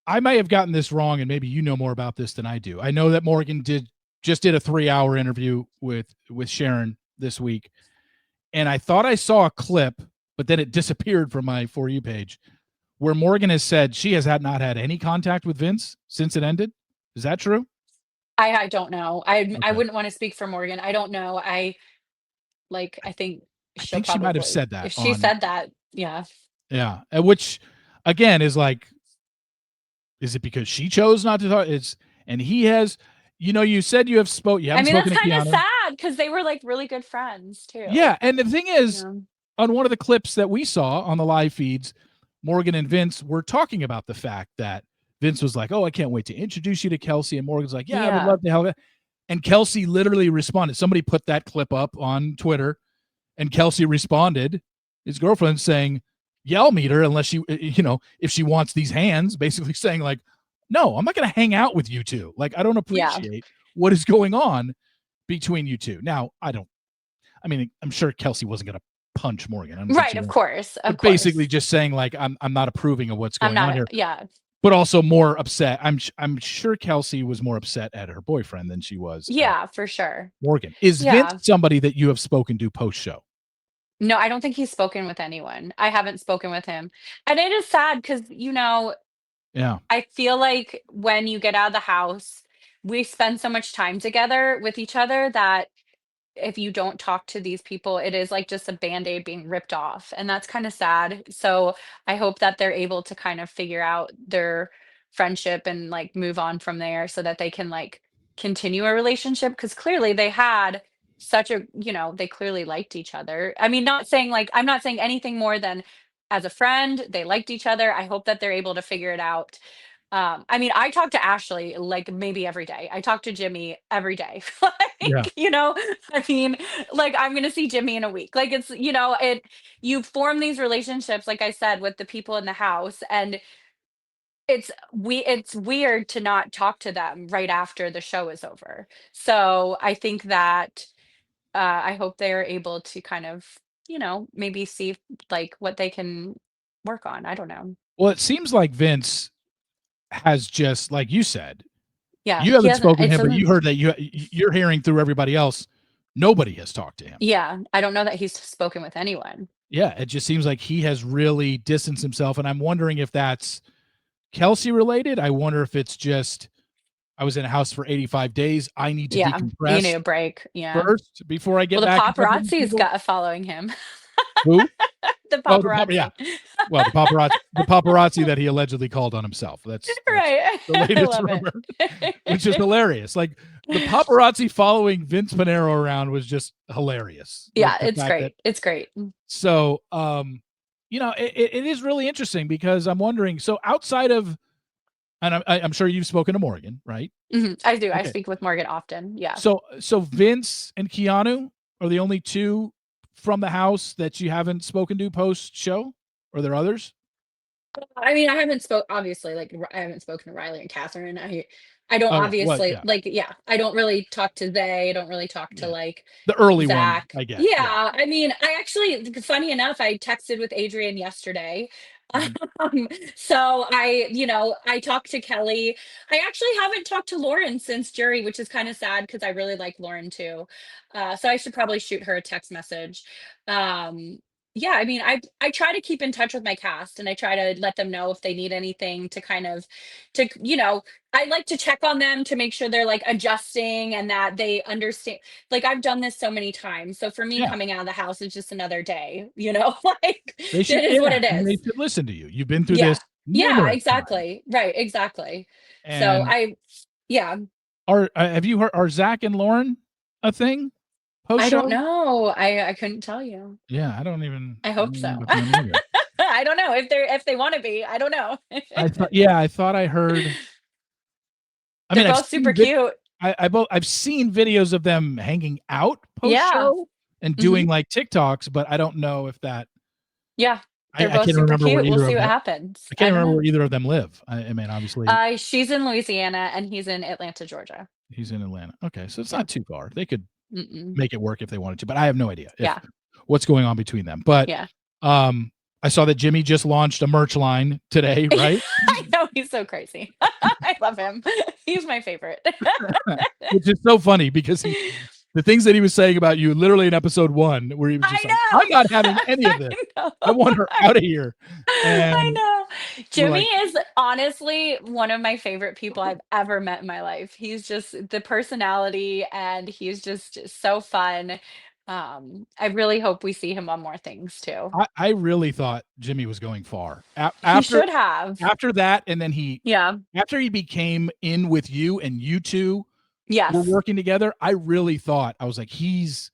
Speaker 1: I may have gotten this wrong, and maybe you know more about this than I do. I know that Morgan just did a 3-hour interview with Sharon this week, and I thought I saw a clip, but then it disappeared from my For You page, where Morgan has said she has not had any contact with Vince since it ended. Is that true?
Speaker 2: I don't know. I
Speaker 1: Okay.
Speaker 2: wouldn't want to speak for Morgan. I don't know. I think
Speaker 1: I
Speaker 2: she'll
Speaker 1: think she might have
Speaker 2: probably,
Speaker 1: said that
Speaker 2: if she
Speaker 1: on,
Speaker 2: said that, yeah.
Speaker 1: yeah, which again is like, is it because she chose not to talk? And he has, you said you
Speaker 2: I
Speaker 1: haven't
Speaker 2: mean, that's
Speaker 1: spoken to
Speaker 2: kind of
Speaker 1: Keanu.
Speaker 2: sad because they were like really good friends too.
Speaker 1: Yeah, and the thing is,
Speaker 2: Yeah.
Speaker 1: on one of the clips that we saw on the live feeds, Morgan and Vince were talking about the fact that Vince was like, "Oh, I can't wait to introduce you to Kelsey," and Morgan's like, "Yeah, I would
Speaker 2: Yeah.
Speaker 1: love to help." And Kelsey literally responded. Somebody put that clip up on Twitter, and Kelsey responded, his girlfriend, saying, "Yeah, I'll meet her unless if she wants these hands," basically saying like, "No, I'm not going to hang out with you two. Like, I don't
Speaker 2: Yeah.
Speaker 1: appreciate what is going on between you two." Now, I don't. I mean, I'm sure Kelsey wasn't going to punch Morgan. I don't think
Speaker 2: Right.
Speaker 1: she
Speaker 2: Of
Speaker 1: was,
Speaker 2: course. Of
Speaker 1: but basically
Speaker 2: course.
Speaker 1: just saying like, I'm not approving of what's
Speaker 2: I'm
Speaker 1: going on
Speaker 2: not,
Speaker 1: here.
Speaker 2: yeah.
Speaker 1: But also more upset. I'm sure Kelsey was more upset at her boyfriend than she was at
Speaker 2: Yeah, for sure.
Speaker 1: Morgan. Is Vince
Speaker 2: Yeah.
Speaker 1: somebody that you have spoken to post show?
Speaker 2: No, I don't think he's spoken with anyone. I haven't spoken with him. And it is sad because,
Speaker 1: Yeah,
Speaker 2: I feel like when you get out of the house, we spend so much time together with each other that if you don't talk to these people, it is like just a Band-Aid being ripped off, and that's kinda sad. So, I hope that they're able to kind of figure out their friendship and, like, move on from there so that they can, like, continue a relationship. Because clearly they had such a they clearly liked each other. I mean, not saying like I'm not saying anything more than as a friend, they liked each other. I hope that they're able to figure it out. I mean, I talk to Ashley like maybe every day. I talk to Jimmy every day.
Speaker 1: yeah.
Speaker 2: Like, I mean, like I'm gonna see Jimmy in a week. Like you form these relationships, like I said, with the people in the house, and it's weird to not talk to them right after the show is over. So I think that I hope they're able to kind of, maybe see like what they can work on. I don't know.
Speaker 1: Well, it seems like Vince has just like you said,
Speaker 2: Yeah,
Speaker 1: you
Speaker 2: he
Speaker 1: haven't
Speaker 2: hasn't.
Speaker 1: spoken to
Speaker 2: It
Speaker 1: him, but
Speaker 2: doesn't.
Speaker 1: you heard that you're hearing through everybody else, nobody has talked to him.
Speaker 2: Yeah, I don't know that he's spoken with anyone.
Speaker 1: Yeah, it just seems like he has really distanced himself, and I'm wondering if that's Kelsey related. I wonder if it's just I was in a house for 85 days. I need to
Speaker 2: Yeah, you need
Speaker 1: decompress
Speaker 2: a break. Yeah.
Speaker 1: first before I get
Speaker 2: Well, the
Speaker 1: back in touch with these
Speaker 2: paparazzi's
Speaker 1: people.
Speaker 2: got following him.
Speaker 1: Who?
Speaker 2: The
Speaker 1: Oh, yeah.
Speaker 2: paparazzi.
Speaker 1: Well, the paparazzi that he allegedly called on himself. That's
Speaker 2: Right.
Speaker 1: the
Speaker 2: I
Speaker 1: latest
Speaker 2: love
Speaker 1: rumor, which is
Speaker 2: it.
Speaker 1: hilarious. Like the paparazzi following Vince Panero around was just hilarious. Like
Speaker 2: Yeah,
Speaker 1: the
Speaker 2: it's
Speaker 1: fact that
Speaker 2: great. It's great.
Speaker 1: so it is really interesting because I'm wondering. So outside of, and I'm sure you've spoken to Morgan, right?
Speaker 2: Mhm, I do. I
Speaker 1: Okay.
Speaker 2: speak with Morgan often. Yeah.
Speaker 1: So Vince and Keanu are the only two from the house that you haven't spoken to post show? Are there others?
Speaker 2: I mean, I haven't spoke obviously, like, I haven't spoken to Riley and Catherine. I I don't
Speaker 1: Okay, well,
Speaker 2: obviously
Speaker 1: yeah,
Speaker 2: like, yeah, I don't really talk to they, I don't really talk to,
Speaker 1: yeah.
Speaker 2: like,
Speaker 1: The early one,
Speaker 2: Zach.
Speaker 1: I get, yeah.
Speaker 2: Yeah, I mean, I actually funny enough, I texted with Adrian yesterday.
Speaker 1: Mhm.
Speaker 2: Um, so I talked to Kelly. I actually haven't talked to Lauren since Jury, which is kinda sad because I really like Lauren too. So I should probably shoot her a text message. Um, yeah, I mean, I try to keep in touch with my cast, and I try to let them know if they need anything to kind of to I like to check on them to make sure they're, like, adjusting and that they understand. Like, I've done this so many times, so for me,
Speaker 1: Yeah,
Speaker 2: coming out of the house is just another day, like,
Speaker 1: they
Speaker 2: it
Speaker 1: should,
Speaker 2: is what
Speaker 1: yeah,
Speaker 2: it
Speaker 1: and they
Speaker 2: is.
Speaker 1: should listen to you. You've been through
Speaker 2: Yeah.
Speaker 1: this
Speaker 2: Yeah,
Speaker 1: numerous times,
Speaker 2: exactly. Right, exactly. So
Speaker 1: and
Speaker 2: I yeah,
Speaker 1: have you heard, are Zach and Lauren a thing
Speaker 2: I don't
Speaker 1: post-show?
Speaker 2: know. I couldn't tell you.
Speaker 1: Yeah,
Speaker 2: I
Speaker 1: I
Speaker 2: hope
Speaker 1: don't know
Speaker 2: so.
Speaker 1: about them either.
Speaker 2: I don't know if they wanna be, I don't know.
Speaker 1: I thought I heard, I
Speaker 2: They're
Speaker 1: mean,
Speaker 2: both super cute.
Speaker 1: I've seen videos of them hanging out
Speaker 2: Yeah.
Speaker 1: post-show and doing,
Speaker 2: Mhm.
Speaker 1: like, TikToks, but I don't know if that,
Speaker 2: Yeah. They're
Speaker 1: I
Speaker 2: both
Speaker 1: can't
Speaker 2: super
Speaker 1: remember where
Speaker 2: cute. We'll
Speaker 1: either
Speaker 2: see
Speaker 1: of
Speaker 2: what
Speaker 1: them,
Speaker 2: happens.
Speaker 1: I can't
Speaker 2: I don't
Speaker 1: remember where
Speaker 2: know.
Speaker 1: either of them live. I mean, obviously,
Speaker 2: She's in Louisiana and he's in Atlanta, Georgia.
Speaker 1: he's in Atlanta. Okay, so it's
Speaker 2: Yeah.
Speaker 1: not too far. They could
Speaker 2: Mm-mm.
Speaker 1: make it work if they wanted to, but I have no idea if
Speaker 2: Yeah.
Speaker 1: what's going on between them. But,
Speaker 2: Yeah.
Speaker 1: um, I saw that Jimmy just launched a merch line today, right?
Speaker 2: I know, he's so crazy. I love him. He's my favorite.
Speaker 1: Which is so funny because he, the things that he was saying about you literally in episode 1 where he was just
Speaker 2: I
Speaker 1: like, "I'm not
Speaker 2: know.
Speaker 1: having any of this.
Speaker 2: I know.
Speaker 1: I want her out of here."
Speaker 2: I
Speaker 1: And
Speaker 2: know.
Speaker 1: we're
Speaker 2: Jimmy
Speaker 1: like,
Speaker 2: is honestly one of my favorite people I've ever met in my life. He's just the personality and he's just so fun. I really hope we see him on more things too.
Speaker 1: I really thought Jimmy was going far.
Speaker 2: He should have.
Speaker 1: After that, and then he,
Speaker 2: Yeah.
Speaker 1: after he became in with you and you 2 were
Speaker 2: Yes.
Speaker 1: working together, I really thought, I was like, he's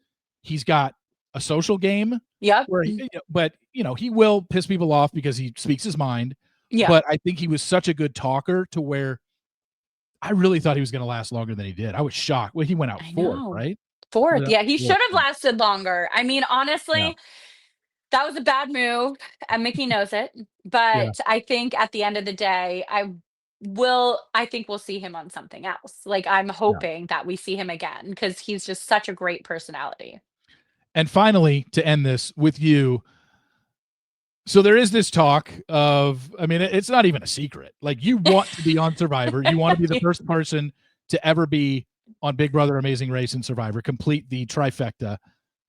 Speaker 1: got a social game
Speaker 2: Yep.
Speaker 1: where he, but, he will piss people off because he speaks his mind,
Speaker 2: Yeah.
Speaker 1: but I think he was such a good talker to where I really thought he was gonna last longer than he did. I was shocked. Well, he went out
Speaker 2: I
Speaker 1: 4th,
Speaker 2: know.
Speaker 1: right? He
Speaker 2: 4th.
Speaker 1: went out
Speaker 2: Yeah, he
Speaker 1: 4th,
Speaker 2: should have
Speaker 1: yeah.
Speaker 2: lasted longer. I mean,
Speaker 1: Yeah,
Speaker 2: honestly, that was a bad move, and Mickey knows it,
Speaker 1: yeah,
Speaker 2: but I think at the end of the day, I think we'll see him on something else. Like, I'm
Speaker 1: yeah.
Speaker 2: hoping that we see him again because he's just such a great personality.
Speaker 1: And finally, to end this with you, so there is this talk of, I mean, it's not even a secret. Like, you want to be on Survivor. You want to be the first person to ever be on Big Brother, Amazing Race, and Survivor, complete the trifecta.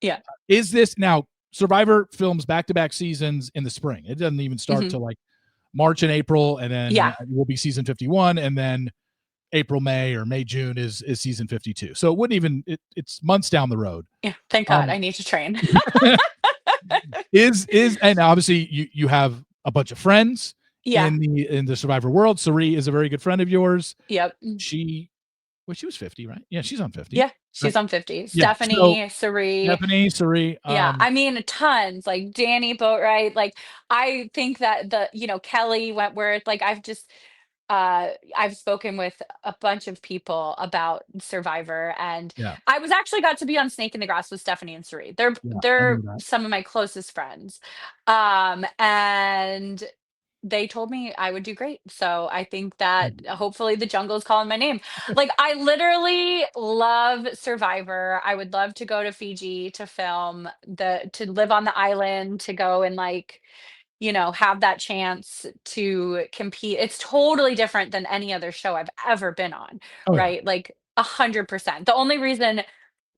Speaker 2: Yeah.
Speaker 1: Is this now, Survivor films back-to-back seasons in the spring. It doesn't even start
Speaker 2: Mhm.
Speaker 1: till like March and April, and then
Speaker 2: Yeah.
Speaker 1: it will be season 51, and then April, May, or May, June is season 52. So it wouldn't even, it's months down the road.
Speaker 2: Yeah, thank God,
Speaker 1: Um,
Speaker 2: I need to train.
Speaker 1: is and obviously you have a bunch of friends
Speaker 2: Yeah.
Speaker 1: in the Survivor world. Sari is a very good friend of yours.
Speaker 2: Yep.
Speaker 1: She, well, she was 50, right? Yeah, she's on 50,
Speaker 2: Yeah,
Speaker 1: right?
Speaker 2: she's on 50.
Speaker 1: Yeah. So
Speaker 2: Stephanie, Sari.
Speaker 1: Stephanie, Sari,
Speaker 2: Yeah, I mean, tons, like Danny Boatwright, like, I think that Kelly Wentworth, like, I've spoken with a bunch of people about Survivor, and
Speaker 1: yeah,
Speaker 2: I was actually got to be on Snake in the Grass with Stephanie and Suri. They're
Speaker 1: yeah, I knew
Speaker 2: they're
Speaker 1: that.
Speaker 2: some of my closest friends. And they told me I would do great. So I think that hopefully the jungle is calling my name. Like, I literally love Survivor. I would love to go to Fiji to film to live on the island, to go and, like, have that chance to compete. It's totally different than any other show I've ever been on,
Speaker 1: Oh, yeah.
Speaker 2: right? Like 100%. The only reason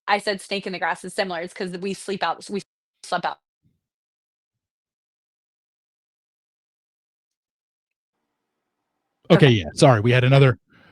Speaker 2: I said Snake in the Grass is similar is because we slept out.
Speaker 1: Okay,
Speaker 2: Okay.
Speaker 1: yeah, sorry,
Speaker 2: Yeah.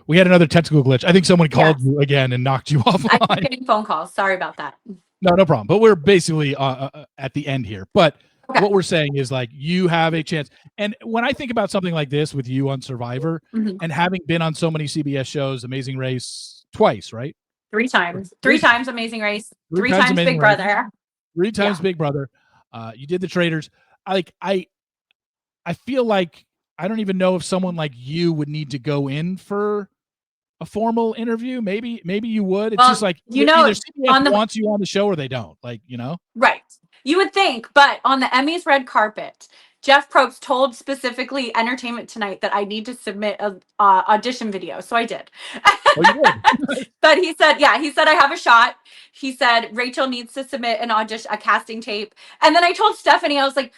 Speaker 1: we had another technical glitch. I think someone called
Speaker 2: Yes.
Speaker 1: you again and knocked you
Speaker 2: I keep
Speaker 1: offline.
Speaker 2: getting phone calls. Sorry about that.
Speaker 1: No, no problem. But we're basically at the end here. But
Speaker 2: Okay.
Speaker 1: what we're saying is, like, you have a chance. And when I think about something like this with you on Survivor
Speaker 2: Mhm.
Speaker 1: and having been on so many CBS shows, Amazing Race twice, right?
Speaker 2: 3
Speaker 1: Or
Speaker 2: times. 3
Speaker 1: three times.
Speaker 2: times Amazing Race,
Speaker 1: Three
Speaker 2: 3
Speaker 1: times
Speaker 2: times
Speaker 1: Amazing
Speaker 2: Big
Speaker 1: Race,
Speaker 2: Brother.
Speaker 1: three times
Speaker 2: Yeah.
Speaker 1: Big Brother. You did the Traitors. Like, I feel like I don't even know if someone like you would need to go in for a formal interview. Maybe you would. It's just
Speaker 2: Well,
Speaker 1: like either CBS
Speaker 2: on the
Speaker 1: wants you on the show or they don't. Like, you know?
Speaker 2: right. You would think, but on the Emmys red carpet, Jeff Probst told specifically Entertainment Tonight that I need to submit a audition video, so I did.
Speaker 1: Oh, you did?
Speaker 2: But he said, yeah, he said I have a shot. He said Rachel needs to submit an audition, a casting tape, and then I told Stephanie, I was like,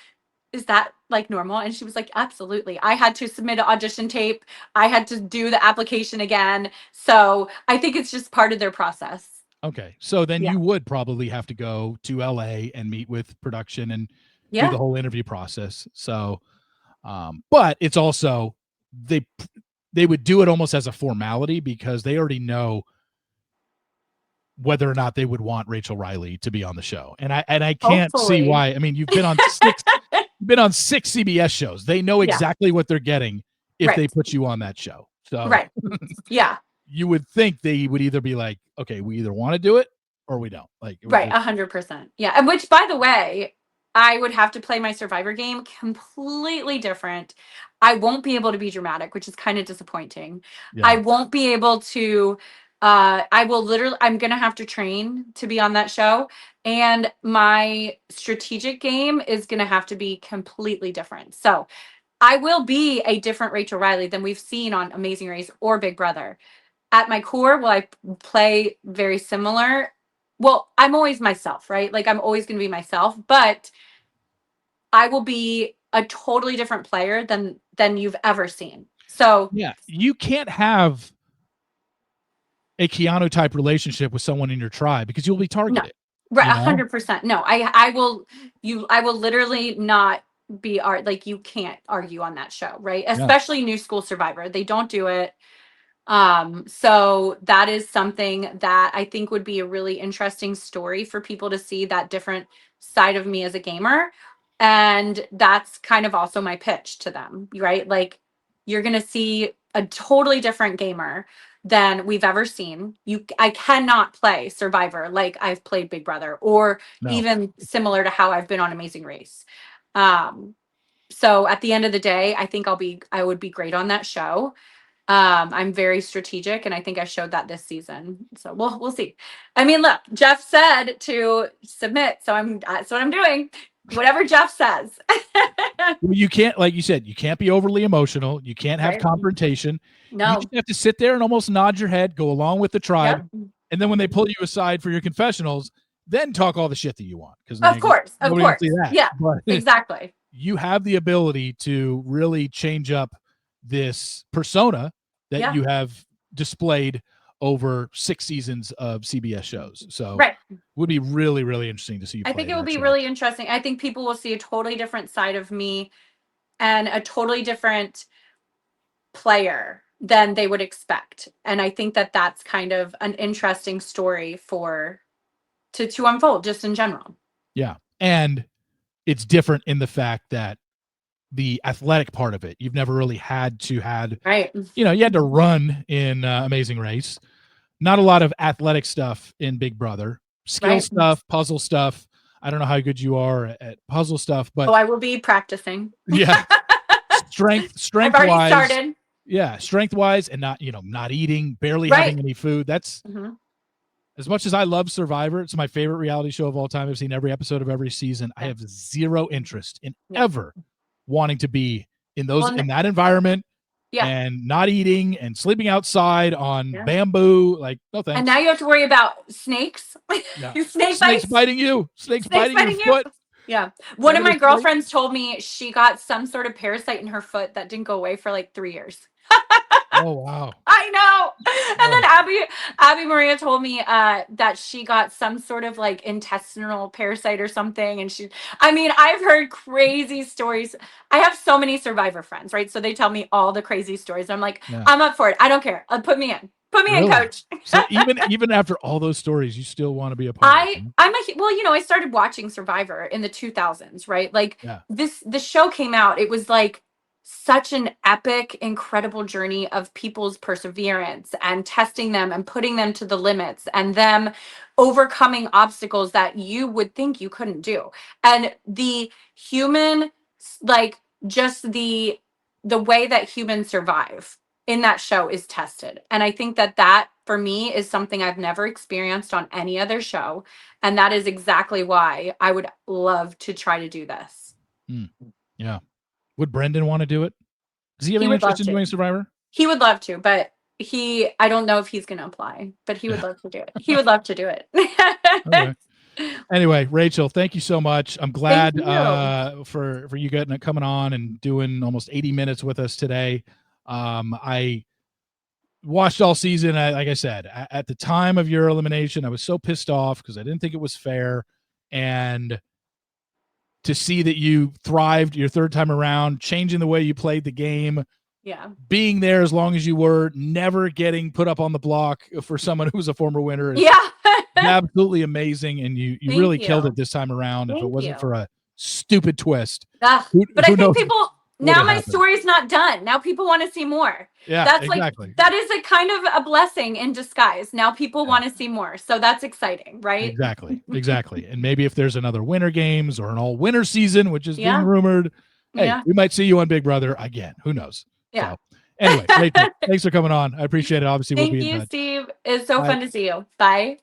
Speaker 2: is that like normal? And she was like, absolutely. I had to submit an audition tape. I had to do the application again. So I think it's just part of their process.
Speaker 1: Okay. So then
Speaker 2: Yeah.
Speaker 1: you would probably have to go to LA and meet with production and do the
Speaker 2: Yeah.
Speaker 1: whole interview process. So, but it's also they they would do it almost as a formality because they already know whether or not they would want Rachel Reilly to be on the show. And I can't see
Speaker 2: Hopefully.
Speaker 1: why. I mean, you've been on six CBS shows. They know
Speaker 2: Yeah.
Speaker 1: exactly what they're getting if they
Speaker 2: Right.
Speaker 1: put you on that show. So
Speaker 2: Right. Yeah.
Speaker 1: you would think they would either be like, okay, we either want to do it or we don't. Like we
Speaker 2: Right.
Speaker 1: just
Speaker 2: 100%. Yeah. And which, by the way, I would have to play my Survivor game completely different. I won't be able to be dramatic, which is kind of disappointing.
Speaker 1: yeah.
Speaker 2: I won't be able to I will literally I'm going to have to train to be on that show, and my strategic game is going to have to be completely different. So, I will be a different Rachel Reilly than we've seen on Amazing Race or Big Brother. At my core, will I play very similar? Well, I'm always myself, right? Like I'm always going to be myself, but I will be a totally different player than you've ever seen. So,
Speaker 1: Yeah. You can't have a Keanu type relationship with someone in your tribe because you'll be
Speaker 2: no.
Speaker 1: targeted.
Speaker 2: Right,
Speaker 1: You know?
Speaker 2: 100%. No, I will I will literally not be like you can't argue on that show, right?
Speaker 1: Yeah.
Speaker 2: Especially New School Survivor. They don't do it. So that is something that I think would be a really interesting story for people to see, that different side of me as a gamer. And that's kind of also my pitch to them, right? Like you're going to see a totally different gamer than we've ever seen. I cannot play Survivor like I've played Big Brother, or
Speaker 1: No.
Speaker 2: even similar to how I've been on Amazing Race. Um, so at the end of the day, I think I would be great on that show. I'm very strategic, and I think I showed that this season. So we'll see. I mean, look, Jeff said to submit, so that's what I'm doing. Whatever Jeff says.
Speaker 1: Well, you can't, like you said, you can't be overly emotional. You can't have
Speaker 2: Right?
Speaker 1: confrontation. You
Speaker 2: No.
Speaker 1: just have to sit there and almost nod your head, go along with the tribe,
Speaker 2: Yep.
Speaker 1: and then when they pull you aside for your confessionals, then talk all the shit that you want because
Speaker 2: Of course. Of
Speaker 1: nobody wants to
Speaker 2: course.
Speaker 1: see that.
Speaker 2: Yeah.
Speaker 1: But
Speaker 2: Exactly.
Speaker 1: you have the ability to really change up this persona that
Speaker 2: Yeah.
Speaker 1: you have displayed over 6 seasons of CBS shows. So
Speaker 2: Right.
Speaker 1: it would be really, really interesting to see you
Speaker 2: I
Speaker 1: play
Speaker 2: think
Speaker 1: in
Speaker 2: it will
Speaker 1: that
Speaker 2: be
Speaker 1: show.
Speaker 2: really interesting. I think people will see a totally different side of me and a totally different player than they would expect. And I think that that's kind of an interesting story for to unfold just in general.
Speaker 1: Yeah. And it's different in the fact that the athletic part of it, you've never really
Speaker 2: Right.
Speaker 1: you had to run in Amazing Race. Not a lot of athletic stuff in Big Brother. Skill
Speaker 2: Right.
Speaker 1: stuff, puzzle stuff. I don't know how good you are at puzzle stuff,
Speaker 2: Oh,
Speaker 1: but
Speaker 2: I will be practicing.
Speaker 1: yeah,
Speaker 2: I've already
Speaker 1: wise,
Speaker 2: started.
Speaker 1: yeah, strength wise, and not eating, barely
Speaker 2: Right.
Speaker 1: having any food. That's
Speaker 2: Mhm.
Speaker 1: as much as I love Survivor. It's my favorite reality show of all time. I've seen every episode of every season. I
Speaker 2: Yeah.
Speaker 1: have zero interest in
Speaker 2: Yeah.
Speaker 1: ever wanting to be in
Speaker 2: Well,
Speaker 1: in that environment
Speaker 2: yeah.
Speaker 1: and not eating and sleeping outside on
Speaker 2: Yeah.
Speaker 1: bamboo. Like, no
Speaker 2: And
Speaker 1: thanks.
Speaker 2: now you have to worry about snakes.
Speaker 1: Yeah.
Speaker 2: Snake
Speaker 1: Snakes
Speaker 2: bites.
Speaker 1: biting you. Snakes
Speaker 2: Snakes
Speaker 1: biting your
Speaker 2: biting you.
Speaker 1: foot.
Speaker 2: Yeah. One of
Speaker 1: Venomous
Speaker 2: my
Speaker 1: snake.
Speaker 2: girlfriends told me she got some sort of parasite in her foot that didn't go away for like 3 years.
Speaker 1: Oh, wow.
Speaker 2: I know. And
Speaker 1: Oh.
Speaker 2: then Abby Maria told me that she got some sort of like intestinal parasite or something. And I mean, I've heard crazy stories. I have so many Survivor friends, right? So they tell me all the crazy stories. I'm like,
Speaker 1: Yeah.
Speaker 2: I'm up for it. I don't care. Put me in. Put me in,
Speaker 1: Really?
Speaker 2: coach.
Speaker 1: So even after all those stories, you still want to be a part of it.
Speaker 2: I started watching Survivor in the 2000s, right? Like
Speaker 1: Yeah.
Speaker 2: the show came out, it was like such an epic, incredible journey of people's perseverance and testing them and putting them to the limits and them overcoming obstacles that you would think you couldn't do. And the human, like just the way that humans survive in that show is tested. And I think that for me is something I've never experienced on any other show. And that is exactly why I would love to try to do this.
Speaker 1: Yeah. Would Brendan want to do it? Does he have
Speaker 2: He
Speaker 1: any
Speaker 2: would love
Speaker 1: interest in
Speaker 2: to.
Speaker 1: doing Survivor?
Speaker 2: He would love to, but I don't know if he's gonna apply, but he would love to do it. He would love to do
Speaker 1: Okay.
Speaker 2: it.
Speaker 1: Anyway, Rachel, thank you so much. I'm
Speaker 2: Thank
Speaker 1: glad
Speaker 2: you.
Speaker 1: for you getting coming on and doing almost 80 minutes with us today. I watched all season. Like I said, at the time of your elimination, I was so pissed off because I didn't think it was fair. And to see that you thrived your third time around, changing the way you played the game,
Speaker 2: Yeah.
Speaker 1: being there as long as you were, never getting put up on the block for someone who was a former winner is
Speaker 2: Yeah.
Speaker 1: absolutely amazing. And you
Speaker 2: Thank
Speaker 1: really killed it
Speaker 2: you.
Speaker 1: this time around. If it
Speaker 2: Thank
Speaker 1: wasn't
Speaker 2: you.
Speaker 1: for a stupid twist,
Speaker 2: Ugh, but I
Speaker 1: who
Speaker 2: think
Speaker 1: knows
Speaker 2: people
Speaker 1: what would
Speaker 2: now
Speaker 1: have
Speaker 2: my
Speaker 1: happened?
Speaker 2: story's not done. Now people want to see more.
Speaker 1: Yeah,
Speaker 2: That's like
Speaker 1: exactly.
Speaker 2: that is a kind of a blessing in disguise. Now people
Speaker 1: Yeah.
Speaker 2: want to see more. So that's exciting, right?
Speaker 1: Exactly. And maybe if there's another Winter Games or an all winter season, which is being
Speaker 2: Yeah.
Speaker 1: rumored, hey,
Speaker 2: Yeah.
Speaker 1: we might see you on Big Brother again. Who knows?
Speaker 2: Yeah.
Speaker 1: So, anyway, Rachel, thanks for coming on. I appreciate it. Obviously, we'll
Speaker 2: Thank
Speaker 1: be in
Speaker 2: you,
Speaker 1: touch.
Speaker 2: Steve. It's so
Speaker 1: Bye.
Speaker 2: fun to see you. Bye.